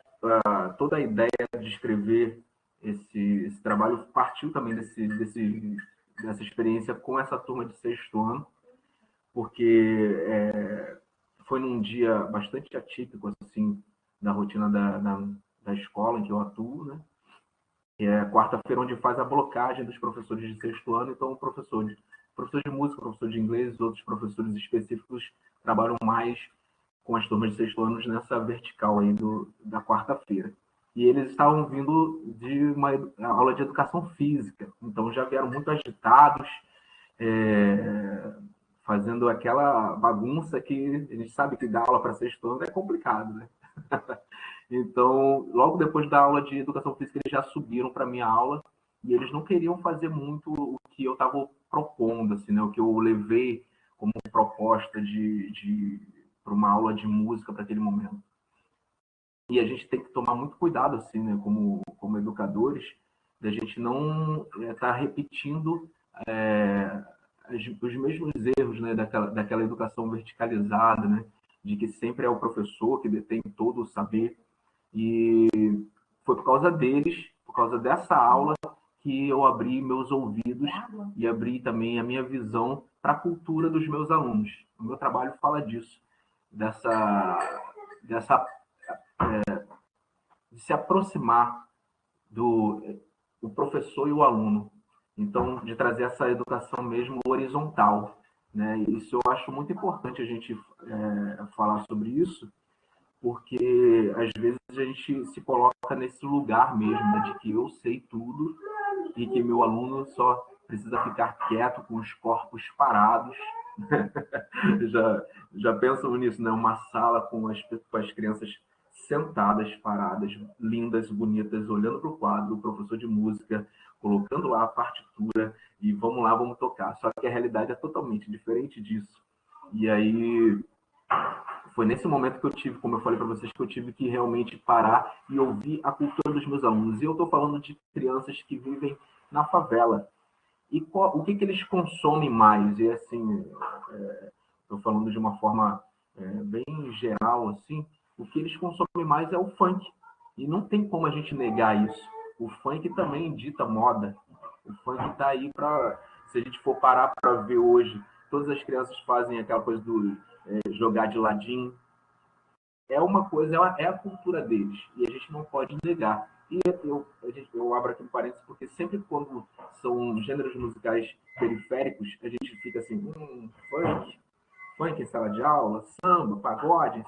toda a ideia de escrever esse trabalho partiu também dessa experiência com essa turma de sexto ano, porque foi num dia bastante atípico assim, da rotina da escola em que eu atuo, né? É a quarta-feira onde faz a blocagem dos professores de sexto ano, então o professor de música, professor de inglês e outros professores específicos trabalham mais com as turmas de sexto ano nessa vertical aí da quarta-feira. e eles estavam vindo de uma aula de educação física, então já vieram muito agitados, fazendo aquela bagunça que a gente sabe que dar aula para sexto ano é complicado, né? Então, logo depois da aula de educação física, eles já subiram para a minha aula e eles não queriam fazer muito o que eu estava propondo, assim, né? O que eu levei como proposta para uma aula de música para aquele momento. E a gente tem que tomar muito cuidado, assim, né? Como educadores, da gente não estar repetindo os mesmos erros, né, daquela educação verticalizada, né, de que sempre é o professor que detém todo o saber. E foi por causa deles, por causa dessa aula, que eu abri meus ouvidos e abri também a minha visão para a cultura dos meus alunos. O meu trabalho fala disso, de se aproximar do professor e o aluno. Então, de trazer essa educação mesmo horizontal, né? Isso eu acho muito importante a gente falar sobre isso, porque às vezes a gente se coloca nesse lugar mesmo, né, de que eu sei tudo e que meu aluno só precisa ficar quieto com os corpos parados. já pensam nisso, né? Uma sala com as crianças sentadas, paradas, lindas, bonitas, olhando para o quadro, o professor de música colocando lá a partitura e vamos lá, vamos tocar. Só que a realidade é totalmente diferente disso. E aí foi nesse momento que eu tive, como eu falei para vocês, que eu tive que realmente parar e ouvir a cultura dos meus alunos. E eu estou falando de crianças que vivem na favela. E o que eles consomem mais? E assim, estou falando de uma forma bem geral, assim, o que eles consomem mais é o funk. E não tem como a gente negar isso. O funk também dita moda. O funk está aí para, se a gente for parar para ver hoje, todas as crianças fazem aquela coisa do jogar de ladinho. É uma coisa, é a cultura deles. E a gente não pode negar. E eu abro aqui um parênteses, porque sempre quando são gêneros musicais periféricos, a gente fica assim, funk em sala de aula, samba, pagode,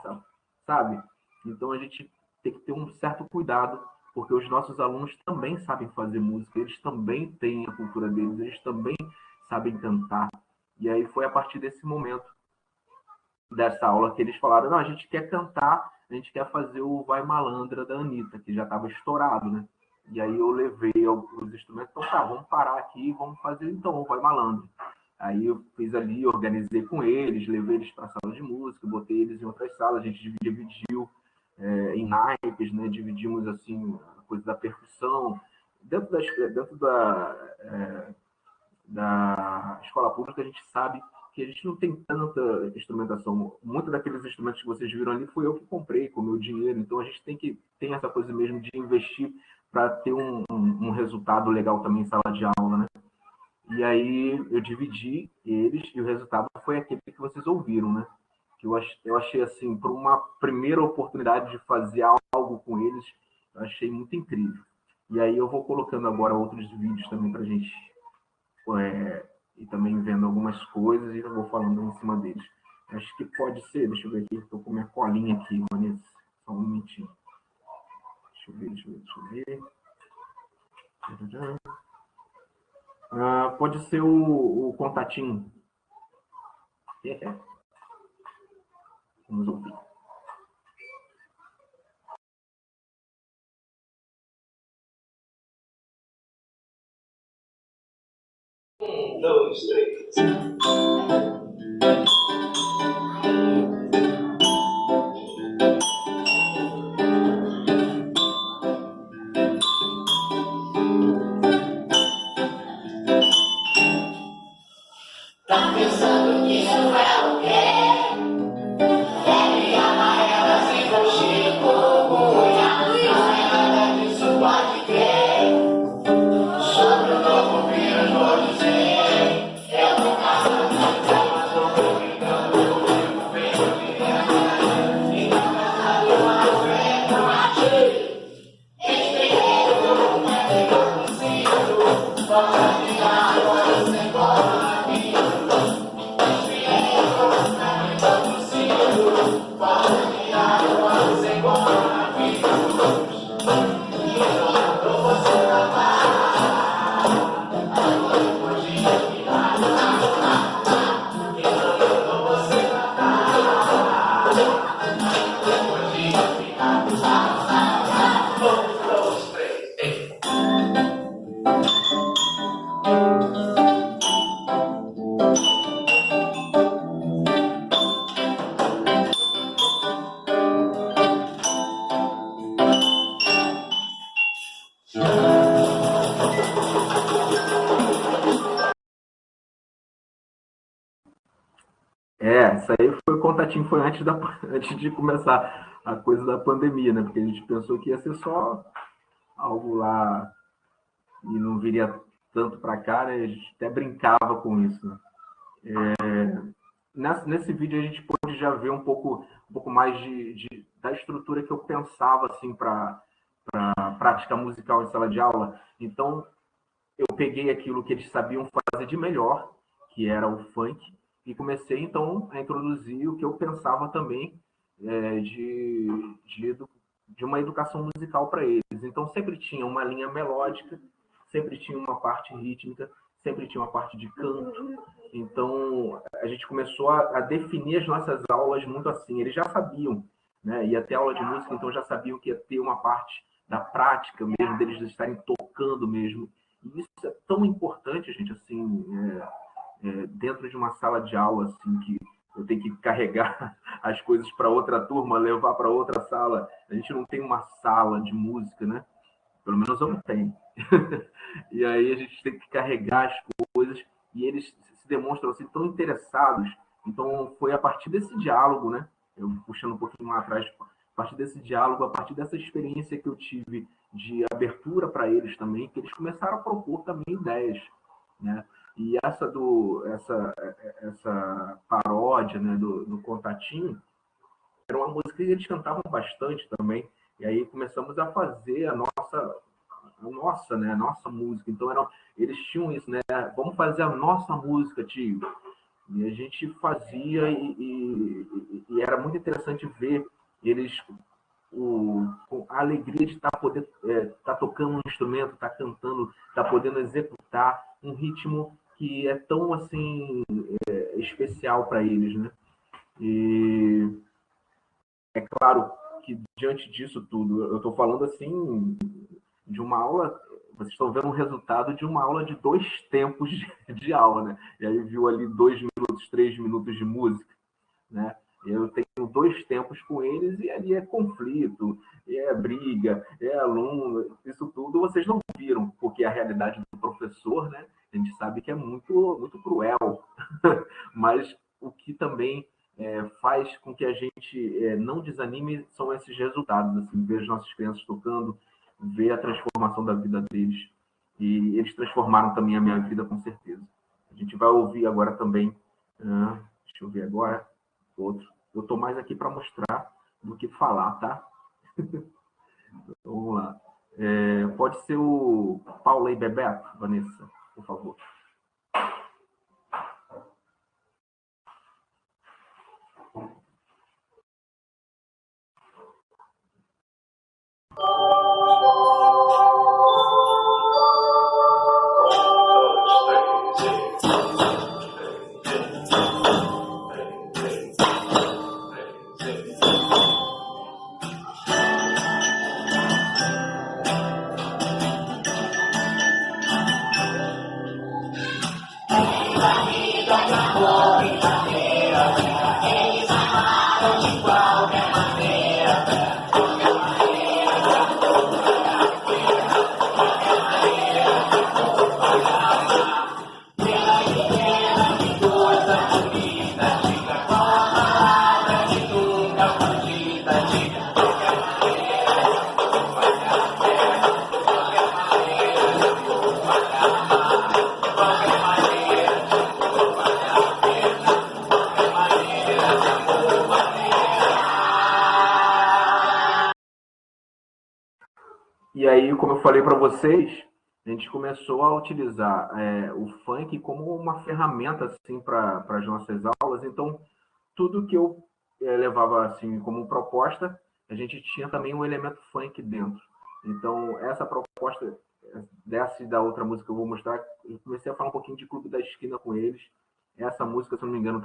sabe? Então a gente tem que ter um certo cuidado, porque os nossos alunos também sabem fazer música, eles também têm a cultura deles, eles também sabem cantar. E aí foi a partir desse momento, dessa aula, que eles falaram, não, a gente quer cantar, a gente quer fazer o Vai Malandra da Anitta, que já estava estourado, né? E aí eu levei os instrumentos, então tá, vamos parar aqui e vamos fazer então o Vai Malandro. Aí eu fiz ali, organizei com eles, levei eles para a sala de música, botei eles em outras salas, a gente dividiu em naipes, né? Dividimos assim a coisa da percussão. Dentro da escola pública, a gente sabe que a gente não tem tanta instrumentação. Muitos daqueles instrumentos que vocês viram ali foi eu que comprei com o meu dinheiro. Então a gente tem essa coisa mesmo de investir para ter um resultado legal também em sala de aula, né? E aí eu dividi eles e o resultado foi aquele que vocês ouviram, né? Que eu achei assim, por uma primeira oportunidade de fazer algo com eles, eu achei muito incrível. E aí eu vou colocando agora outros vídeos também para a gente e também vendo algumas coisas e eu vou falando em cima deles. Acho que pode ser, deixa eu ver aqui, estou com minha colinha aqui, Vanessa, só um minutinho. Deixa eu ver. Pode ser o contatinho. Vamos ouvir. 1, 2, 3. Tá pensando que isso é o quê? Deve amar ela sem contigo. Não é nada disso, pode crer. Sobre o novo vírus, vou dizer. Eu nunca sabia, mas não tô brincando comigo, vejo que é mais. E nunca sabe mais bem pra ti. Estreei o mundo, é que eu consigo. Vamos ficar agora sem bola. Isso aí foi o contatinho, foi antes de começar a coisa da pandemia, né? Porque a gente pensou que ia ser só algo lá e não viria tanto para cá, né? A gente até brincava com isso, né? Nesse vídeo a gente pôde já ver um pouco mais da estrutura que eu pensava assim para a prática musical em sala de aula. Então, eu peguei aquilo que eles sabiam fazer de melhor, que era o funk, e comecei, então, a introduzir o que eu pensava também de uma educação musical para eles. Então, sempre tinha uma linha melódica, sempre tinha uma parte rítmica, sempre tinha uma parte de canto. Então, a gente começou a definir as nossas aulas muito assim. Eles já sabiam, né? Ia ter aula de música, então já sabiam que ia ter uma parte da prática mesmo, deles estarem tocando mesmo. E isso é tão importante, gente, assim, dentro de uma sala de aula, assim, que eu tenho que carregar as coisas para outra turma, levar para outra sala. A gente não tem uma sala de música, né? Pelo menos eu não tenho. E aí a gente tem que carregar as coisas e eles se demonstram assim tão interessados. Então foi a partir desse diálogo, né? Eu puxando um pouquinho lá atrás, a partir desse diálogo, a partir dessa experiência que eu tive de abertura para eles também, que eles começaram a propor também ideias, né? E essa paródia, né, do Contatinho era uma música que eles cantavam bastante também. E aí começamos a fazer a nossa música. Então eles tinham isso, né? Vamos fazer a nossa música, tio. E a gente fazia e era muito interessante ver eles com a alegria de estar tocando um instrumento, estar cantando, estar podendo executar um ritmo que é tão assim especial para eles, né? E é claro que diante disso tudo, eu estou falando assim de uma aula, vocês estão vendo o resultado de uma aula de 2 tempos de aula, né? E aí viu ali 2 minutos, 3 minutos de música, né? Eu tenho 2 tempos com eles e ali é conflito, é briga, é aluno, isso tudo vocês não viram, porque a realidade do professor, né? A gente sabe que é muito, muito cruel, mas o que também faz com que a gente não desanime são esses resultados, assim, ver as nossas crianças tocando, ver a transformação da vida deles. E eles transformaram também a minha vida, com certeza. A gente vai ouvir agora também, deixa eu ver agora, outro. Eu estou mais aqui para mostrar do que falar, tá? Vamos lá. Pode ser o Paula e Bebeto, Vanessa, por favor. E aí, como eu falei para vocês, a gente começou a utilizar o funk como uma ferramenta assim para as nossas aulas. Então, tudo que eu levava assim como proposta, a gente tinha também um elemento funk dentro. Então, essa proposta dessa e da outra música que eu vou mostrar, eu comecei a falar um pouquinho de Clube da Esquina com eles. Essa música, se eu não me engano,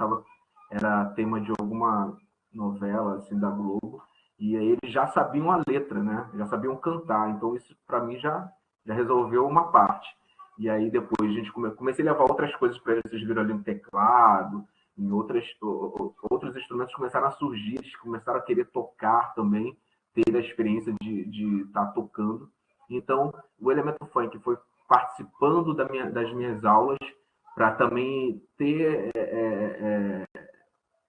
era tema de alguma novela assim da Globo. E aí eles já sabiam a letra, né? Já sabiam cantar. Então isso para mim já resolveu uma parte. E aí depois a gente comecei a levar outras coisas para eles. Vocês viram ali um teclado, em outros instrumentos começaram a surgir, eles começaram a querer tocar também, ter a experiência de estar tocando. Então o elemento funk foi participando das minhas aulas para também ter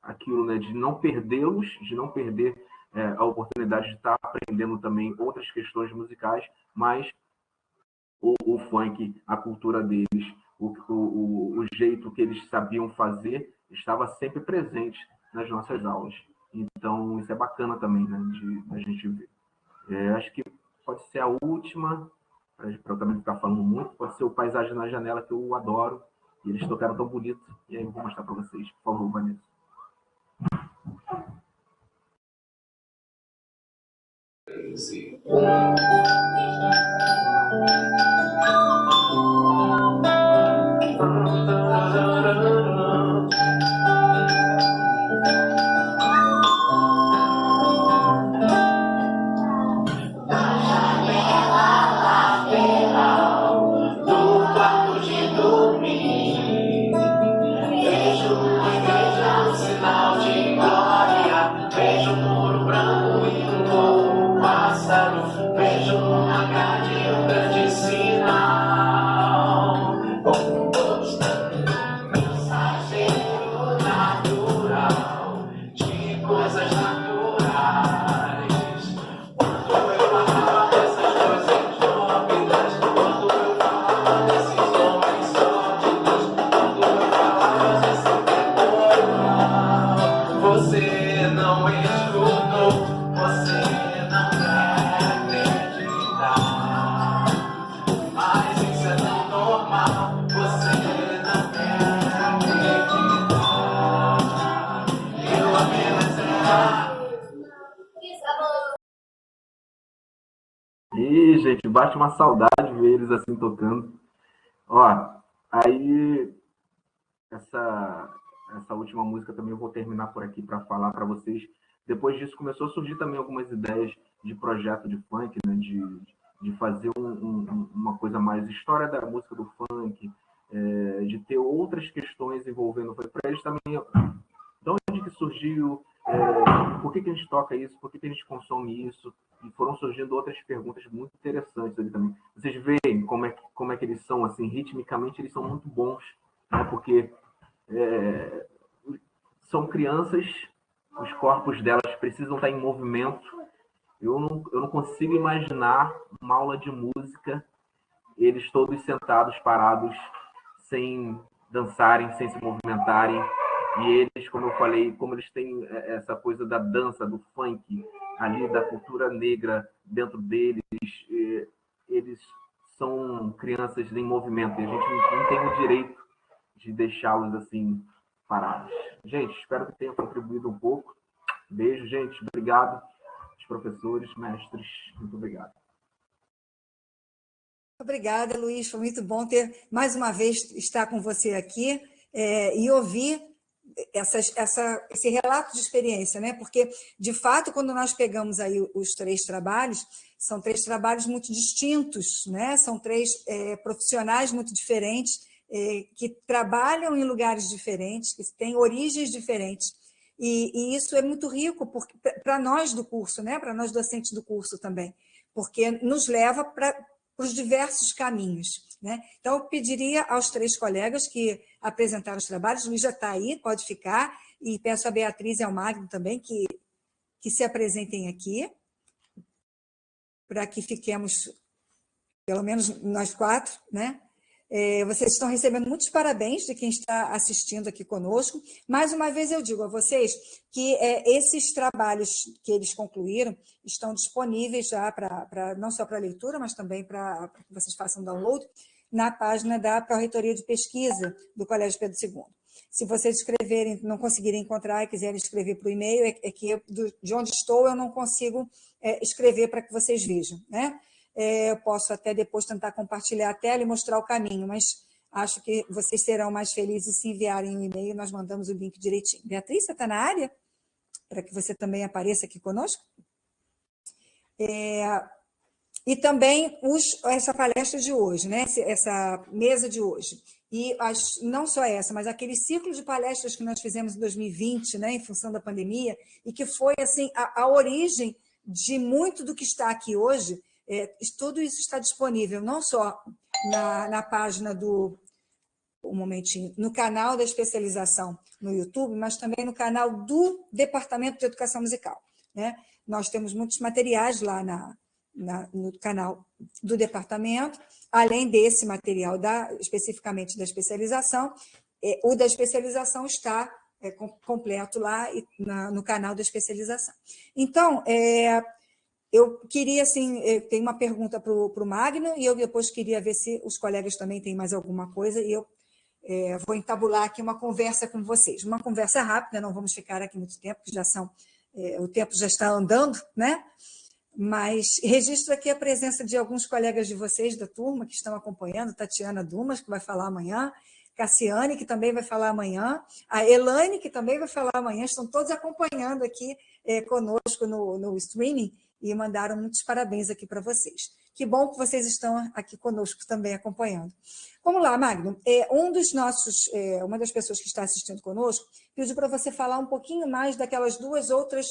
aquilo, né, de não perdê-los, de não perder a oportunidade de estar aprendendo também outras questões musicais, mas o funk, a cultura deles, o jeito que eles sabiam fazer, estava sempre presente nas nossas aulas. Então, isso é bacana também, né, de a gente ver. Acho que pode ser a última, para eu também ficar falando muito, pode ser o Paisagem na Janela, que eu adoro, e eles tocaram tão bonito, e aí eu vou mostrar para vocês. Por favor, Vanessa. E, gente, bate uma saudade ver eles assim tocando. Ó, aí essa última música também eu vou terminar por aqui para falar para vocês. Depois disso começou a surgir também algumas ideias de projeto de funk, né, de fazer uma coisa mais história da música do funk, de ter outras questões envolvendo o funk. Para eles também, de onde que surgiu, por que a gente toca isso, por que a gente consome isso, e foram surgindo outras perguntas muito interessantes ali também. Vocês veem como é que eles são, assim, ritmicamente eles são muito bons, né, porque são crianças, os corpos delas precisam estar em movimento. Eu não consigo imaginar uma aula de música, eles todos sentados, parados, sem dançarem, sem se movimentarem. E eles, como eu falei, como eles têm essa coisa da dança, do funk, ali da cultura negra dentro deles, eles são crianças em movimento. E a gente não tem o direito de deixá-los assim parados. Gente, espero que tenha contribuído um pouco. Beijo, gente. Obrigado. Os professores, mestres, muito obrigado. Obrigada, Luiz. Foi muito bom ter, mais uma vez, estar com você aqui e ouvir esse relato de experiência, né? Porque, de fato, quando nós pegamos aí os 3 trabalhos, são 3 trabalhos muito distintos, né? São 3 profissionais muito diferentes, que trabalham em lugares diferentes, que têm origens diferentes. E isso é muito rico para nós do curso, né? Para nós docentes do curso também, porque nos leva para os diversos caminhos, né? Então, eu pediria aos 3 colegas que apresentaram os trabalhos, o Luiz já está aí, pode ficar, e peço a Beatriz e ao Magno também que se apresentem aqui, para que fiquemos, pelo menos nós 4, né? Vocês estão recebendo muitos parabéns de quem está assistindo aqui conosco. Mais uma vez eu digo a vocês que esses trabalhos que eles concluíram estão disponíveis já não só para leitura, mas também para que vocês façam download na página da Pró-Reitoria de Pesquisa do Colégio Pedro II. Se vocês escreverem, não conseguirem encontrar e quiserem escrever para o e-mail, que de onde estou eu não consigo escrever para que vocês vejam, né? Eu posso até depois tentar compartilhar a tela e mostrar o caminho, mas acho que vocês serão mais felizes se enviarem um e-mail, nós mandamos o link direitinho. Beatriz, você está na área? Para que você também apareça aqui conosco. E também essa palestra de hoje, né? Essa mesa de hoje. E não só essa, mas aquele ciclo de palestras que nós fizemos em 2020, né, em função da pandemia, e que foi assim, a origem de muito do que está aqui hoje. Tudo isso está disponível, não só na página do um momentinho, no canal da especialização no YouTube, mas também no canal do Departamento de Educação Musical, né? Nós temos muitos materiais lá no canal do departamento, além desse material especificamente da especialização, o da especialização está completo lá no canal da especialização. Então, eu queria, assim, tem uma pergunta para o Magno, e eu depois queria ver se os colegas também têm mais alguma coisa, e eu vou entabular aqui uma conversa com vocês. Uma conversa rápida, não vamos ficar aqui muito tempo, porque o tempo já está andando, né? Mas registro aqui a presença de alguns colegas de vocês da turma que estão acompanhando, Tatiana Dumas, que vai falar amanhã, Cassiane, que também vai falar amanhã, a Elaine, que também vai falar amanhã, estão todos acompanhando aqui conosco no streaming, e mandaram muitos parabéns aqui para vocês. Que bom que vocês estão aqui conosco também acompanhando. Vamos lá, Magno. Uma das pessoas que está assistindo conosco pediu para você falar um pouquinho mais daqueles dois outros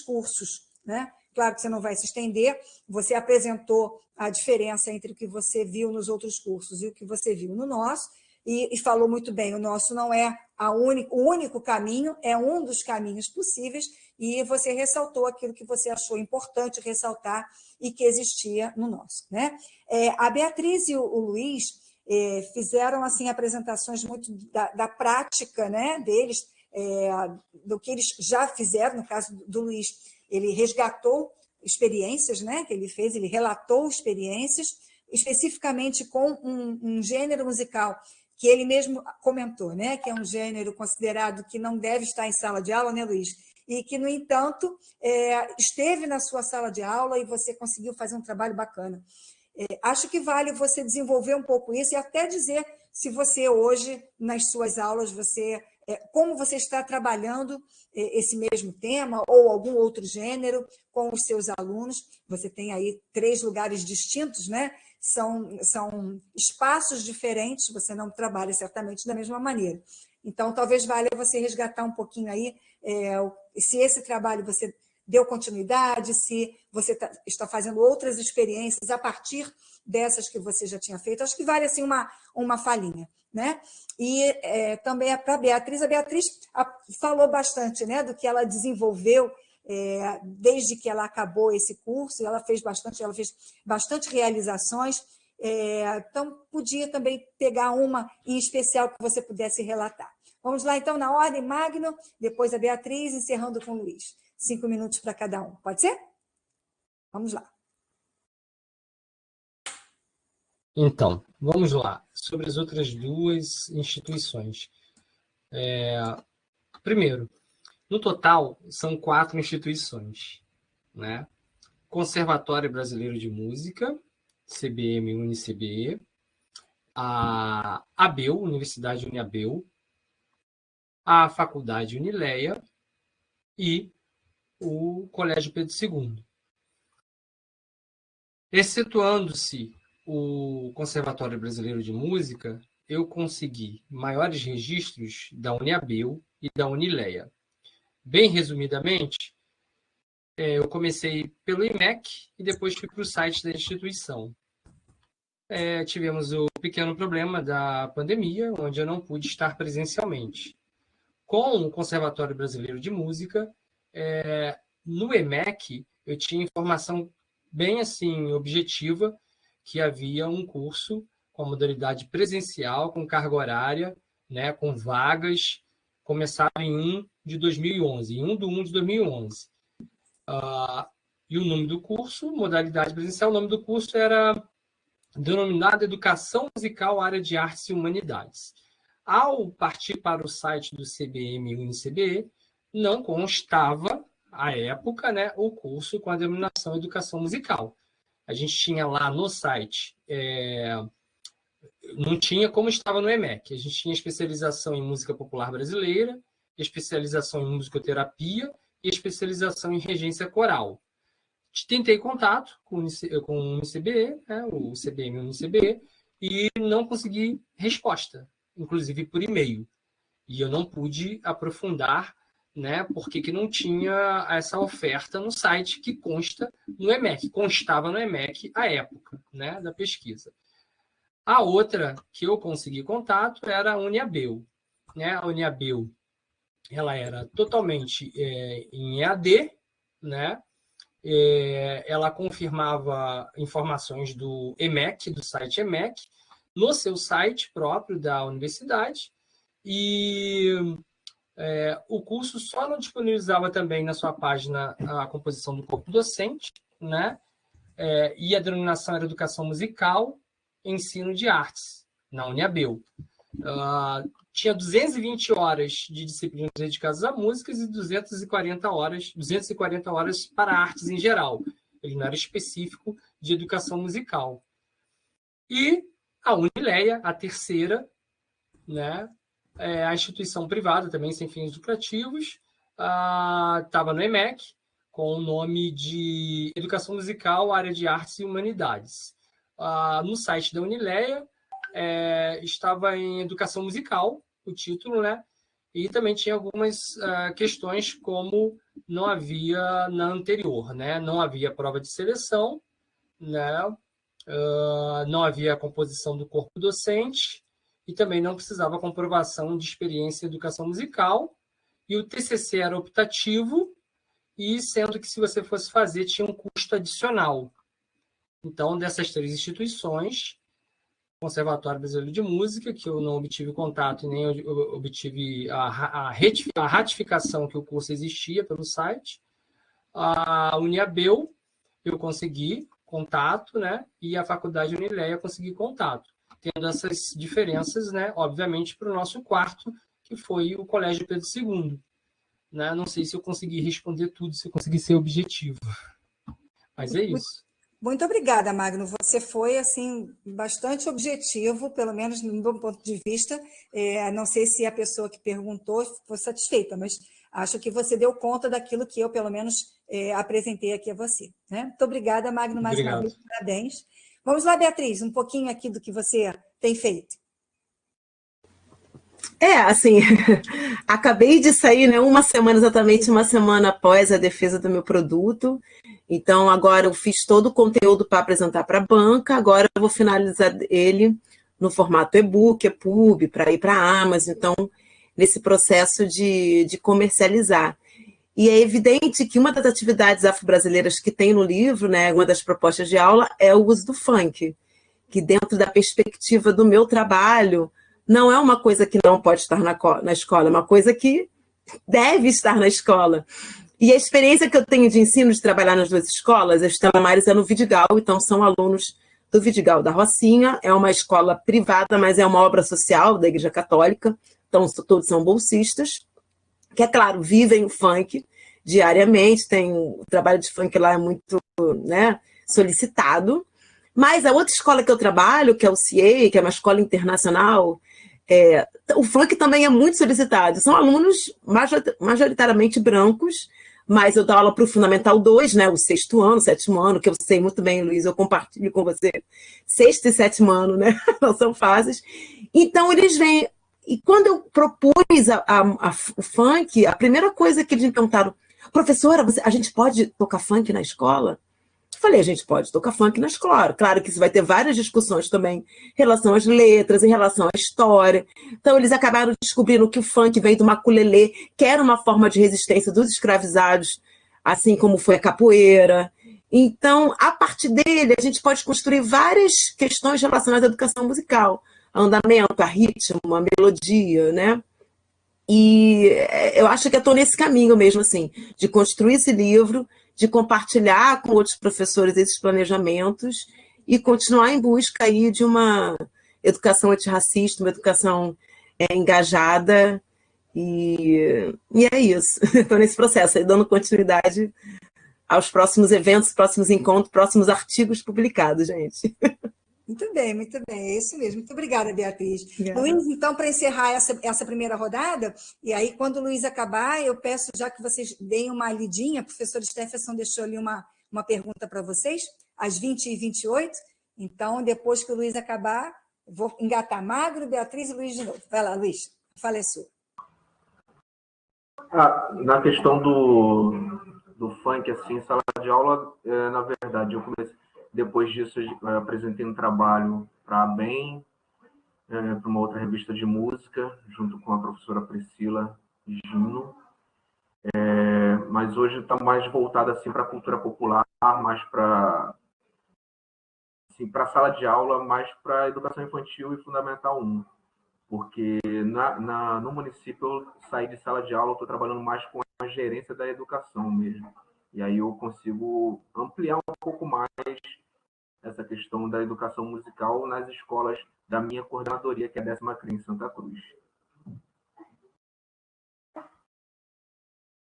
cursos, né? Claro que você não vai se estender, você apresentou a diferença entre o que você viu nos outros cursos e o que você viu no nosso, e falou muito bem, o nosso não é o único caminho, é um dos caminhos possíveis, e você ressaltou aquilo que você achou importante ressaltar e que existia no nosso, né? A Beatriz e o Luiz fizeram assim, apresentações muito da prática, né, deles, do que eles já fizeram. No caso do Luiz, ele resgatou experiências, né, que ele fez, ele relatou experiências, especificamente com um gênero musical que ele mesmo comentou, né, que é um gênero considerado que não deve estar em sala de aula, né, Luiz? E que, no entanto, esteve na sua sala de aula e você conseguiu fazer um trabalho bacana. Acho que vale você desenvolver um pouco isso e até dizer se você hoje, nas suas aulas, como você está trabalhando esse mesmo tema ou algum outro gênero com os seus alunos. Você tem aí 3 lugares distintos, né? São espaços diferentes, você não trabalha certamente da mesma maneira. Então, talvez valha você resgatar um pouquinho aí se esse trabalho você deu continuidade, se você está fazendo outras experiências a partir dessas que você já tinha feito. Acho que vale assim uma falinha, né? E também para a Beatriz falou bastante, né, do que ela desenvolveu desde que ela acabou esse curso. Ela fez bastante realizações. Então, podia também pegar uma em especial que você pudesse relatar. Vamos lá, então, na ordem, Magno, depois a Beatriz, encerrando com o Luiz. 5 minutos para cada um. Pode ser? Vamos lá. Então, vamos lá. Sobre as outras 2 instituições. Primeiro, no total, são 4 instituições, né? Conservatório Brasileiro de Música, CBM UniCBE, a ABEU, Universidade Uniabeu, a Faculdade Unileia e o Colégio Pedro II. Excetuando-se o Conservatório Brasileiro de Música, eu consegui maiores registros da Uniabeu e da Unileia. Bem resumidamente, eu comecei pelo IMEC e depois fui para o site da instituição. Tivemos o pequeno problema da pandemia, onde eu não pude estar presencialmente. Com o Conservatório Brasileiro de Música, no EMEC, eu tinha informação bem assim objetiva que havia um curso com modalidade presencial, com carga horária, né, com vagas, começava em 1 de 2011, em 1 de 1 de 2011. E o nome do curso, modalidade presencial, o nome do curso era denominado Educação Musical, Área de Artes e Humanidades. Ao partir para o site do CBM UniCBE, não constava, à época, né, o curso com a denominação Educação Musical. A gente tinha lá no site, não tinha como estava no EMEC. A gente tinha especialização em música popular brasileira, especialização em musicoterapia e especialização em regência coral. Tentei contato com o UniCBE, né, o CBM UniCBE, e não consegui resposta, inclusive por e-mail. E eu não pude aprofundar, né, porque que não tinha essa oferta no site que consta no EMEC, constava no EMEC à época, né, da pesquisa. A outra que eu consegui contato era a Uniabel, né? A Uniabel, ela era totalmente em EAD, né? Ela confirmava informações do EMEC, do site EMEC, no seu site próprio da universidade, e o curso só não disponibilizava também na sua página a composição do corpo docente, né? E a denominação era Educação Musical, Ensino de Artes, na Uniabel. Tinha 220 horas de disciplinas dedicadas a músicas e 240 horas para artes em geral. Ele não era específico de educação musical. E a Unileia, a terceira, né, a instituição privada, também sem fins lucrativos, estava no EMEC, com o nome de Educação Musical, Área de Artes e Humanidades. No site da Unileia, estava em Educação Musical, o título, né? E também tinha algumas questões como não havia na anterior, né? Não havia prova de seleção, né? Não havia composição do corpo docente e também não precisava comprovação de experiência em educação musical, e o TCC era optativo, e sendo que se você fosse fazer tinha um custo adicional. Então, dessas três instituições, Conservatório Brasileiro de Música, que eu não obtive contato e nem obtive a ratificação que o curso existia pelo site, a Uniabel eu consegui contato, né? E a Faculdade Unileia eu consegui contato, tendo essas diferenças, né? Obviamente, para o nosso quarto, que foi o Colégio Pedro II. Né? Não sei se eu consegui responder tudo, se eu consegui ser objetivo. Mas é isso. Muito obrigada, Magno. Você foi assim bastante objetivo, pelo menos no meu ponto de vista. Não sei se a pessoa que perguntou foi satisfeita, mas acho que você deu conta daquilo que eu, pelo menos, apresentei aqui a você. Né? Muito obrigada, Magno, mais uma vez. Parabéns. Vamos lá, Beatriz, um pouquinho aqui do que você tem feito. Assim, acabei de sair, né, exatamente uma semana após a defesa do meu produto. Então, agora eu fiz todo o conteúdo para apresentar para a banca, agora eu vou finalizar ele no formato e-book, EPUB, para ir para a Amazon, então, nesse processo de comercializar. E é evidente que uma das atividades afro-brasileiras que tem no livro, né, uma das propostas de aula, é o uso do funk, que dentro da perspectiva do meu trabalho, não é uma coisa que não pode estar na escola, é uma coisa que deve estar na escola. E a experiência que eu tenho de ensino, de trabalhar nas duas escolas, a Estela Maris é no Vidigal, então são alunos do Vidigal da Rocinha, é uma escola privada, mas é uma obra social da Igreja Católica, então todos são bolsistas, que, é claro, vivem o funk diariamente, o trabalho de funk lá é muito, né, solicitado. Mas a outra escola que eu trabalho, que é o CIE, que é uma escola internacional, o funk também é muito solicitado. São alunos majoritariamente brancos, mas eu dou aula para o Fundamental 2, né, o 6º ano, 7º ano, que eu sei muito bem, Luiz, eu compartilho com você. 6º e 7º ano, né, não são fáceis. Então, eles vêm. E quando eu propus o funk, a primeira coisa que eles me perguntaram, professora, a gente pode tocar funk na escola? Eu falei, a gente pode tocar funk na escola. Claro que isso vai ter várias discussões também em relação às letras, em relação à história. Então, eles acabaram descobrindo que o funk vem do maculelê, que era uma forma de resistência dos escravizados, assim como foi a capoeira. Então, a partir dele, a gente pode construir várias questões relacionadas à educação musical, a andamento, a ritmo, a melodia, né? E eu acho que eu estou nesse caminho mesmo, assim, de construir esse livro, de compartilhar com outros professores esses planejamentos e continuar em busca aí de uma educação antirracista, uma educação engajada, e é isso. Estou nesse processo, aí, dando continuidade aos próximos eventos, próximos encontros, próximos artigos publicados, gente. Muito bem, é isso mesmo. Muito obrigada, Beatriz. Obrigada. Luiz, então, para encerrar essa primeira rodada, e aí, quando o Luiz acabar, eu peço já que vocês deem uma lidinha, o professor Stephenson deixou ali uma pergunta para vocês, às 20h28, então, depois que o Luiz acabar, vou engatar Magno, Beatriz e Luiz de novo. Vai lá, Luiz, fala é sua. Na questão do funk, assim, em sala de aula, na verdade, eu comecei... Depois disso, eu apresentei um trabalho para a BEM, para uma outra revista de música, junto com a professora Priscila Gino. Mas hoje está mais voltado assim, para a cultura popular, mais para a sala de aula, mais para a educação infantil e fundamental 1. Porque no município eu saí de sala de aula, estou trabalhando mais com a gerência da educação mesmo. E aí eu consigo ampliar um pouco mais essa questão da educação musical nas escolas da minha coordenadoria, que é a 10ª CRI em Santa Cruz.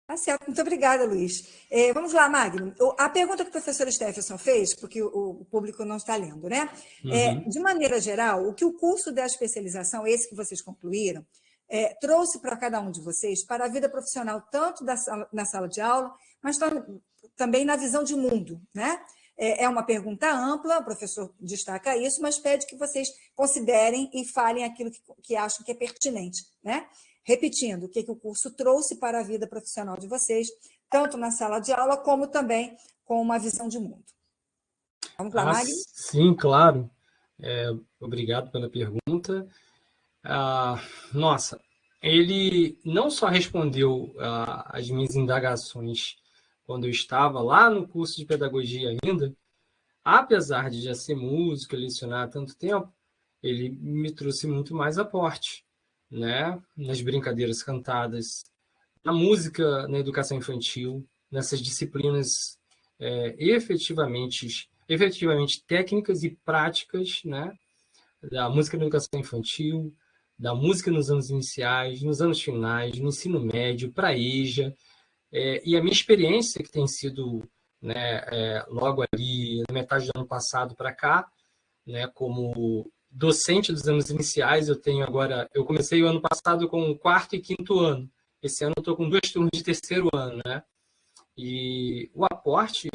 Tá certo, muito obrigada, Luiz. Vamos lá, Magno. A pergunta que o professor Stephenson fez, porque o público não está lendo, né? De maneira geral, o que o curso da especialização, esse que vocês concluíram, trouxe para cada um de vocês para a vida profissional, tanto na sala de aula, mas também na visão de mundo, né? É uma pergunta ampla, o professor destaca isso, mas pede que vocês considerem e falem aquilo que acham que é pertinente, né? Repetindo, o que o curso trouxe para a vida profissional de vocês, tanto na sala de aula, como também com uma visão de mundo. Vamos lá, Magno? Sim, claro. Obrigado pela pergunta. Nossa, ele não só respondeu às minhas indagações quando eu estava lá no curso de pedagogia ainda, apesar de já ser músico, lecionar há tanto tempo, ele me trouxe muito mais aporte, né? Nas brincadeiras cantadas, na música, na educação infantil, nessas disciplinas efetivamente técnicas e práticas, né? Da música na educação infantil, da música nos anos iniciais, nos anos finais, no ensino médio, para a EJA, e a minha experiência, que tem sido, né, logo ali, na metade do ano passado para cá, né, como docente dos anos iniciais, eu comecei o ano passado com o 4º e 5º ano. Esse ano eu estou com 2 turmas de 3º ano, né? E o aporte,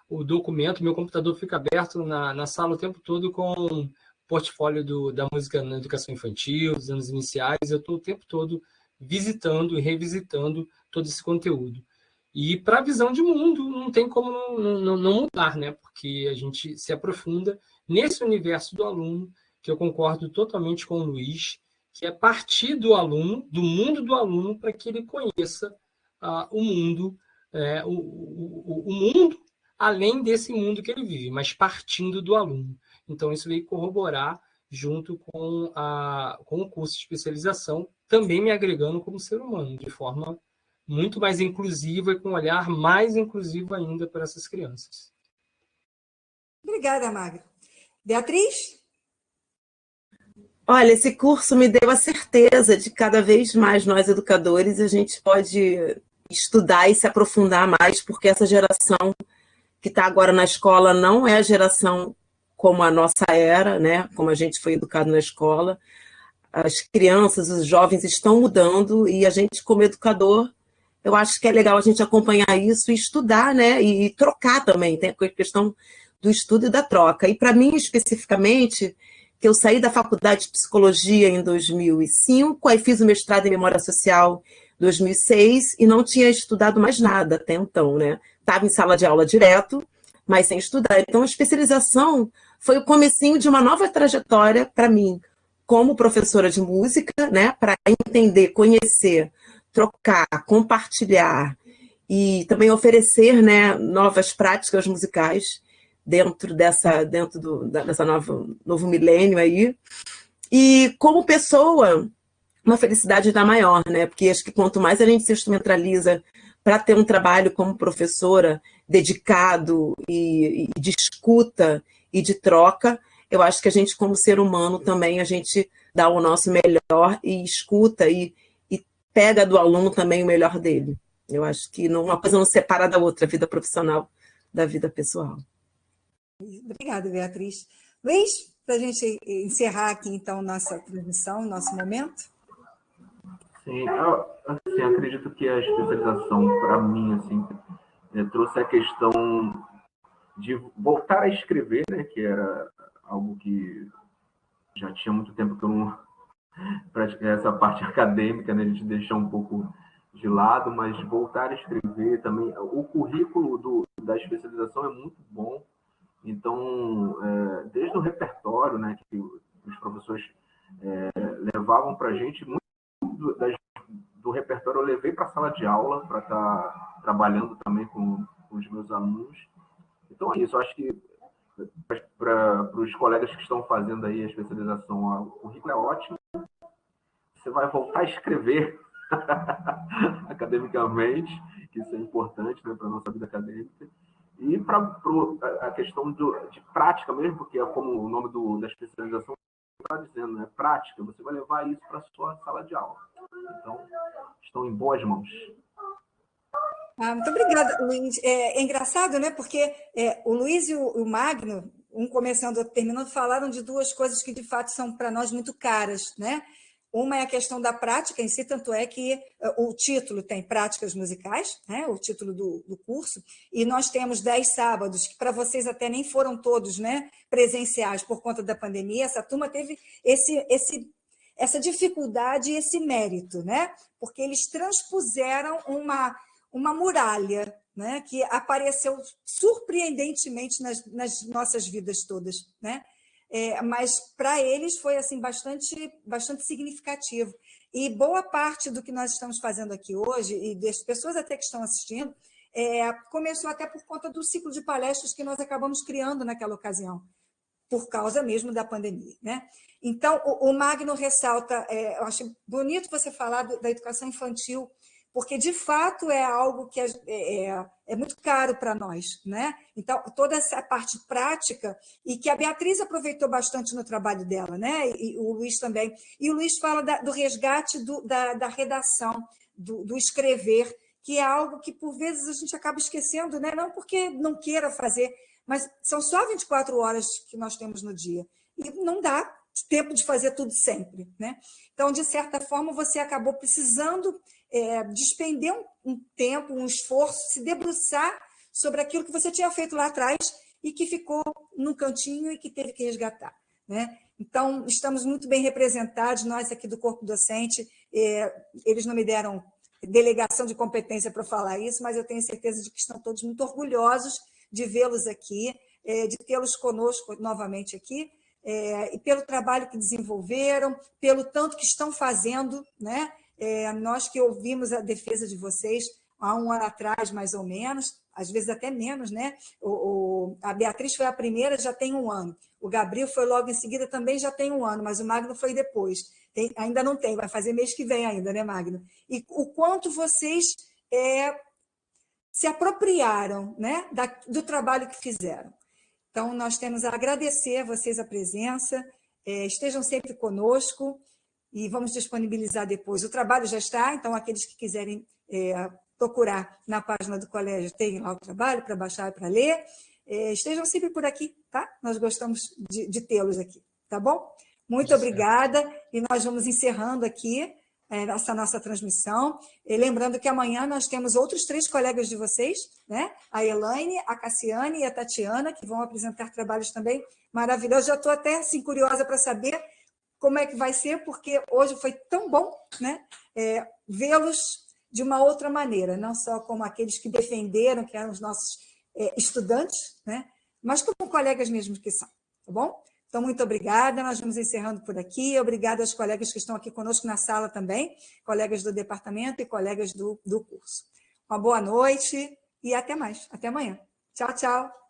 o documento, meu computador fica aberto na sala o tempo todo com o portfólio da música na educação infantil, dos anos iniciais. Eu estou o tempo todo visitando e revisitando todo esse conteúdo. E para a visão de mundo, não tem como não mudar, né? Porque a gente se aprofunda nesse universo do aluno, que eu concordo totalmente com o Luiz, que é partir do aluno, do mundo do aluno, para que ele conheça o mundo, o mundo além desse mundo que ele vive, mas partindo do aluno. Então, isso veio corroborar junto com o curso de especialização, também me agregando como ser humano, de forma muito mais inclusiva e com um olhar mais inclusivo ainda para essas crianças. Obrigada, Magno. Beatriz? Olha, esse curso me deu a certeza de que cada vez mais nós, educadores, a gente pode estudar e se aprofundar mais, porque essa geração que está agora na escola não é a geração como a nossa era, né? Como a gente foi educado na escola. As crianças, os jovens estão mudando e a gente, como educador, eu acho que é legal a gente acompanhar isso e estudar, né? E trocar também, tem a questão do estudo e da troca. E para mim, especificamente, que eu saí da faculdade de psicologia em 2005, aí fiz o mestrado em memória social em 2006 e não tinha estudado mais nada até então, né? Estava em sala de aula direto, mas sem estudar. Então, a especialização foi o comecinho de uma nova trajetória para mim, como professora de música, né? Para entender, conhecer, trocar, compartilhar e também oferecer, né, novas práticas musicais dentro dessa novo milênio aí. E como pessoa, uma felicidade ainda maior, né? Porque acho que quanto mais a gente se instrumentaliza para ter um trabalho como professora dedicado e de escuta e de troca, eu acho que a gente, como ser humano, também a gente dá o nosso melhor e escuta e pega do aluno também o melhor dele. Eu acho que uma coisa não separa da outra, a vida profissional da vida pessoal. Obrigada, Beatriz. Luiz, para a gente encerrar aqui, então, nossa transmissão, nosso momento. Sim, assim, acredito que a especialização, para mim, assim, trouxe a questão de voltar a escrever, né, que era algo que já tinha muito tempo que eu não pratiquei, essa parte acadêmica, né, a gente deixou um pouco de lado, mas voltar a escrever também. O currículo da especialização é muito bom, Então, desde o repertório, né, que os professores levavam para a gente, muito do repertório eu levei para a sala de aula, para estar trabalhando também com os meus alunos. Então é isso, eu acho que para os colegas que estão fazendo aí a especialização, o currículo é ótimo, você vai voltar a escrever academicamente, que isso é importante, né, para a nossa vida acadêmica, e para a questão de prática mesmo, porque é como o nome da especialização está dizendo, né, prática, você vai levar isso para a sua sala de aula. Então, estão em boas mãos. Muito obrigada, Luiz. É engraçado, né? Porque o Luiz e o Magno, um começando, outro terminando, falaram de duas coisas que, de fato, são para nós muito caras, né? Uma é a questão da prática em si, tanto é que o título tem práticas musicais, né? O título do curso, e nós temos 10 sábados, que para vocês até nem foram todos, né, presenciais por conta da pandemia. Essa turma teve essa dificuldade e esse mérito, né? Porque eles transpuseram uma muralha, né, que apareceu surpreendentemente nas nossas vidas todas, né? Mas para eles foi assim bastante significativo. E boa parte do que nós estamos fazendo aqui hoje, e das pessoas até que estão assistindo, começou até por conta do ciclo de palestras que nós acabamos criando naquela ocasião, por causa mesmo da pandemia, né? Então, o Magno ressalta, eu acho bonito você falar da educação infantil, porque, de fato, é algo que é muito caro para nós, né? Então, toda essa parte prática, e que a Beatriz aproveitou bastante no trabalho dela, né? E o Luiz também. E o Luiz fala do resgate da redação, do escrever, que é algo que, por vezes, a gente acaba esquecendo, né? Não porque não queira fazer, mas são só 24 horas que nós temos no dia. E não dá tempo de fazer tudo sempre, né? Então, de certa forma, você acabou precisando despender um tempo, um esforço, se debruçar sobre aquilo que você tinha feito lá atrás e que ficou num cantinho e que teve que resgatar, né? Então, estamos muito bem representados, nós aqui do corpo docente, eles não me deram delegação de competência para falar isso, mas eu tenho certeza de que estão todos muito orgulhosos de vê-los aqui, de tê-los conosco novamente aqui, e pelo trabalho que desenvolveram, pelo tanto que estão fazendo, né? Nós que ouvimos a defesa de vocês há um ano atrás, mais ou menos, às vezes até menos, né? A Beatriz foi a primeira, já tem 1 ano. O Gabriel foi logo em seguida, também já tem 1 ano, mas o Magno foi depois. Ainda não tem, vai fazer mês que vem ainda, né, Magno? E o quanto vocês se apropriaram, né, do trabalho que fizeram. Então, nós temos a agradecer a vocês a presença, estejam sempre conosco, e vamos disponibilizar depois. O trabalho já está, então aqueles que quiserem procurar na página do colégio, tem lá o trabalho para baixar e para ler. Estejam sempre por aqui, tá? Nós gostamos de tê-los aqui, tá bom? Muito obrigada, e nós vamos encerrando aqui essa nossa transmissão. E lembrando que amanhã nós temos outros 3 colegas de vocês, né? A Elaine, a Cassiane e a Tatiana, que vão apresentar trabalhos também maravilhosos. Já estou até assim, curiosa para saber como é que vai ser, porque hoje foi tão bom, né, vê-los de uma outra maneira, não só como aqueles que defenderam, que eram os nossos estudantes, né, mas como colegas mesmo que são, tá bom? Então, muito obrigada, nós vamos encerrando por aqui, obrigada aos colegas que estão aqui conosco na sala também, colegas do departamento e colegas do curso. Uma boa noite e até mais, até amanhã. Tchau, tchau.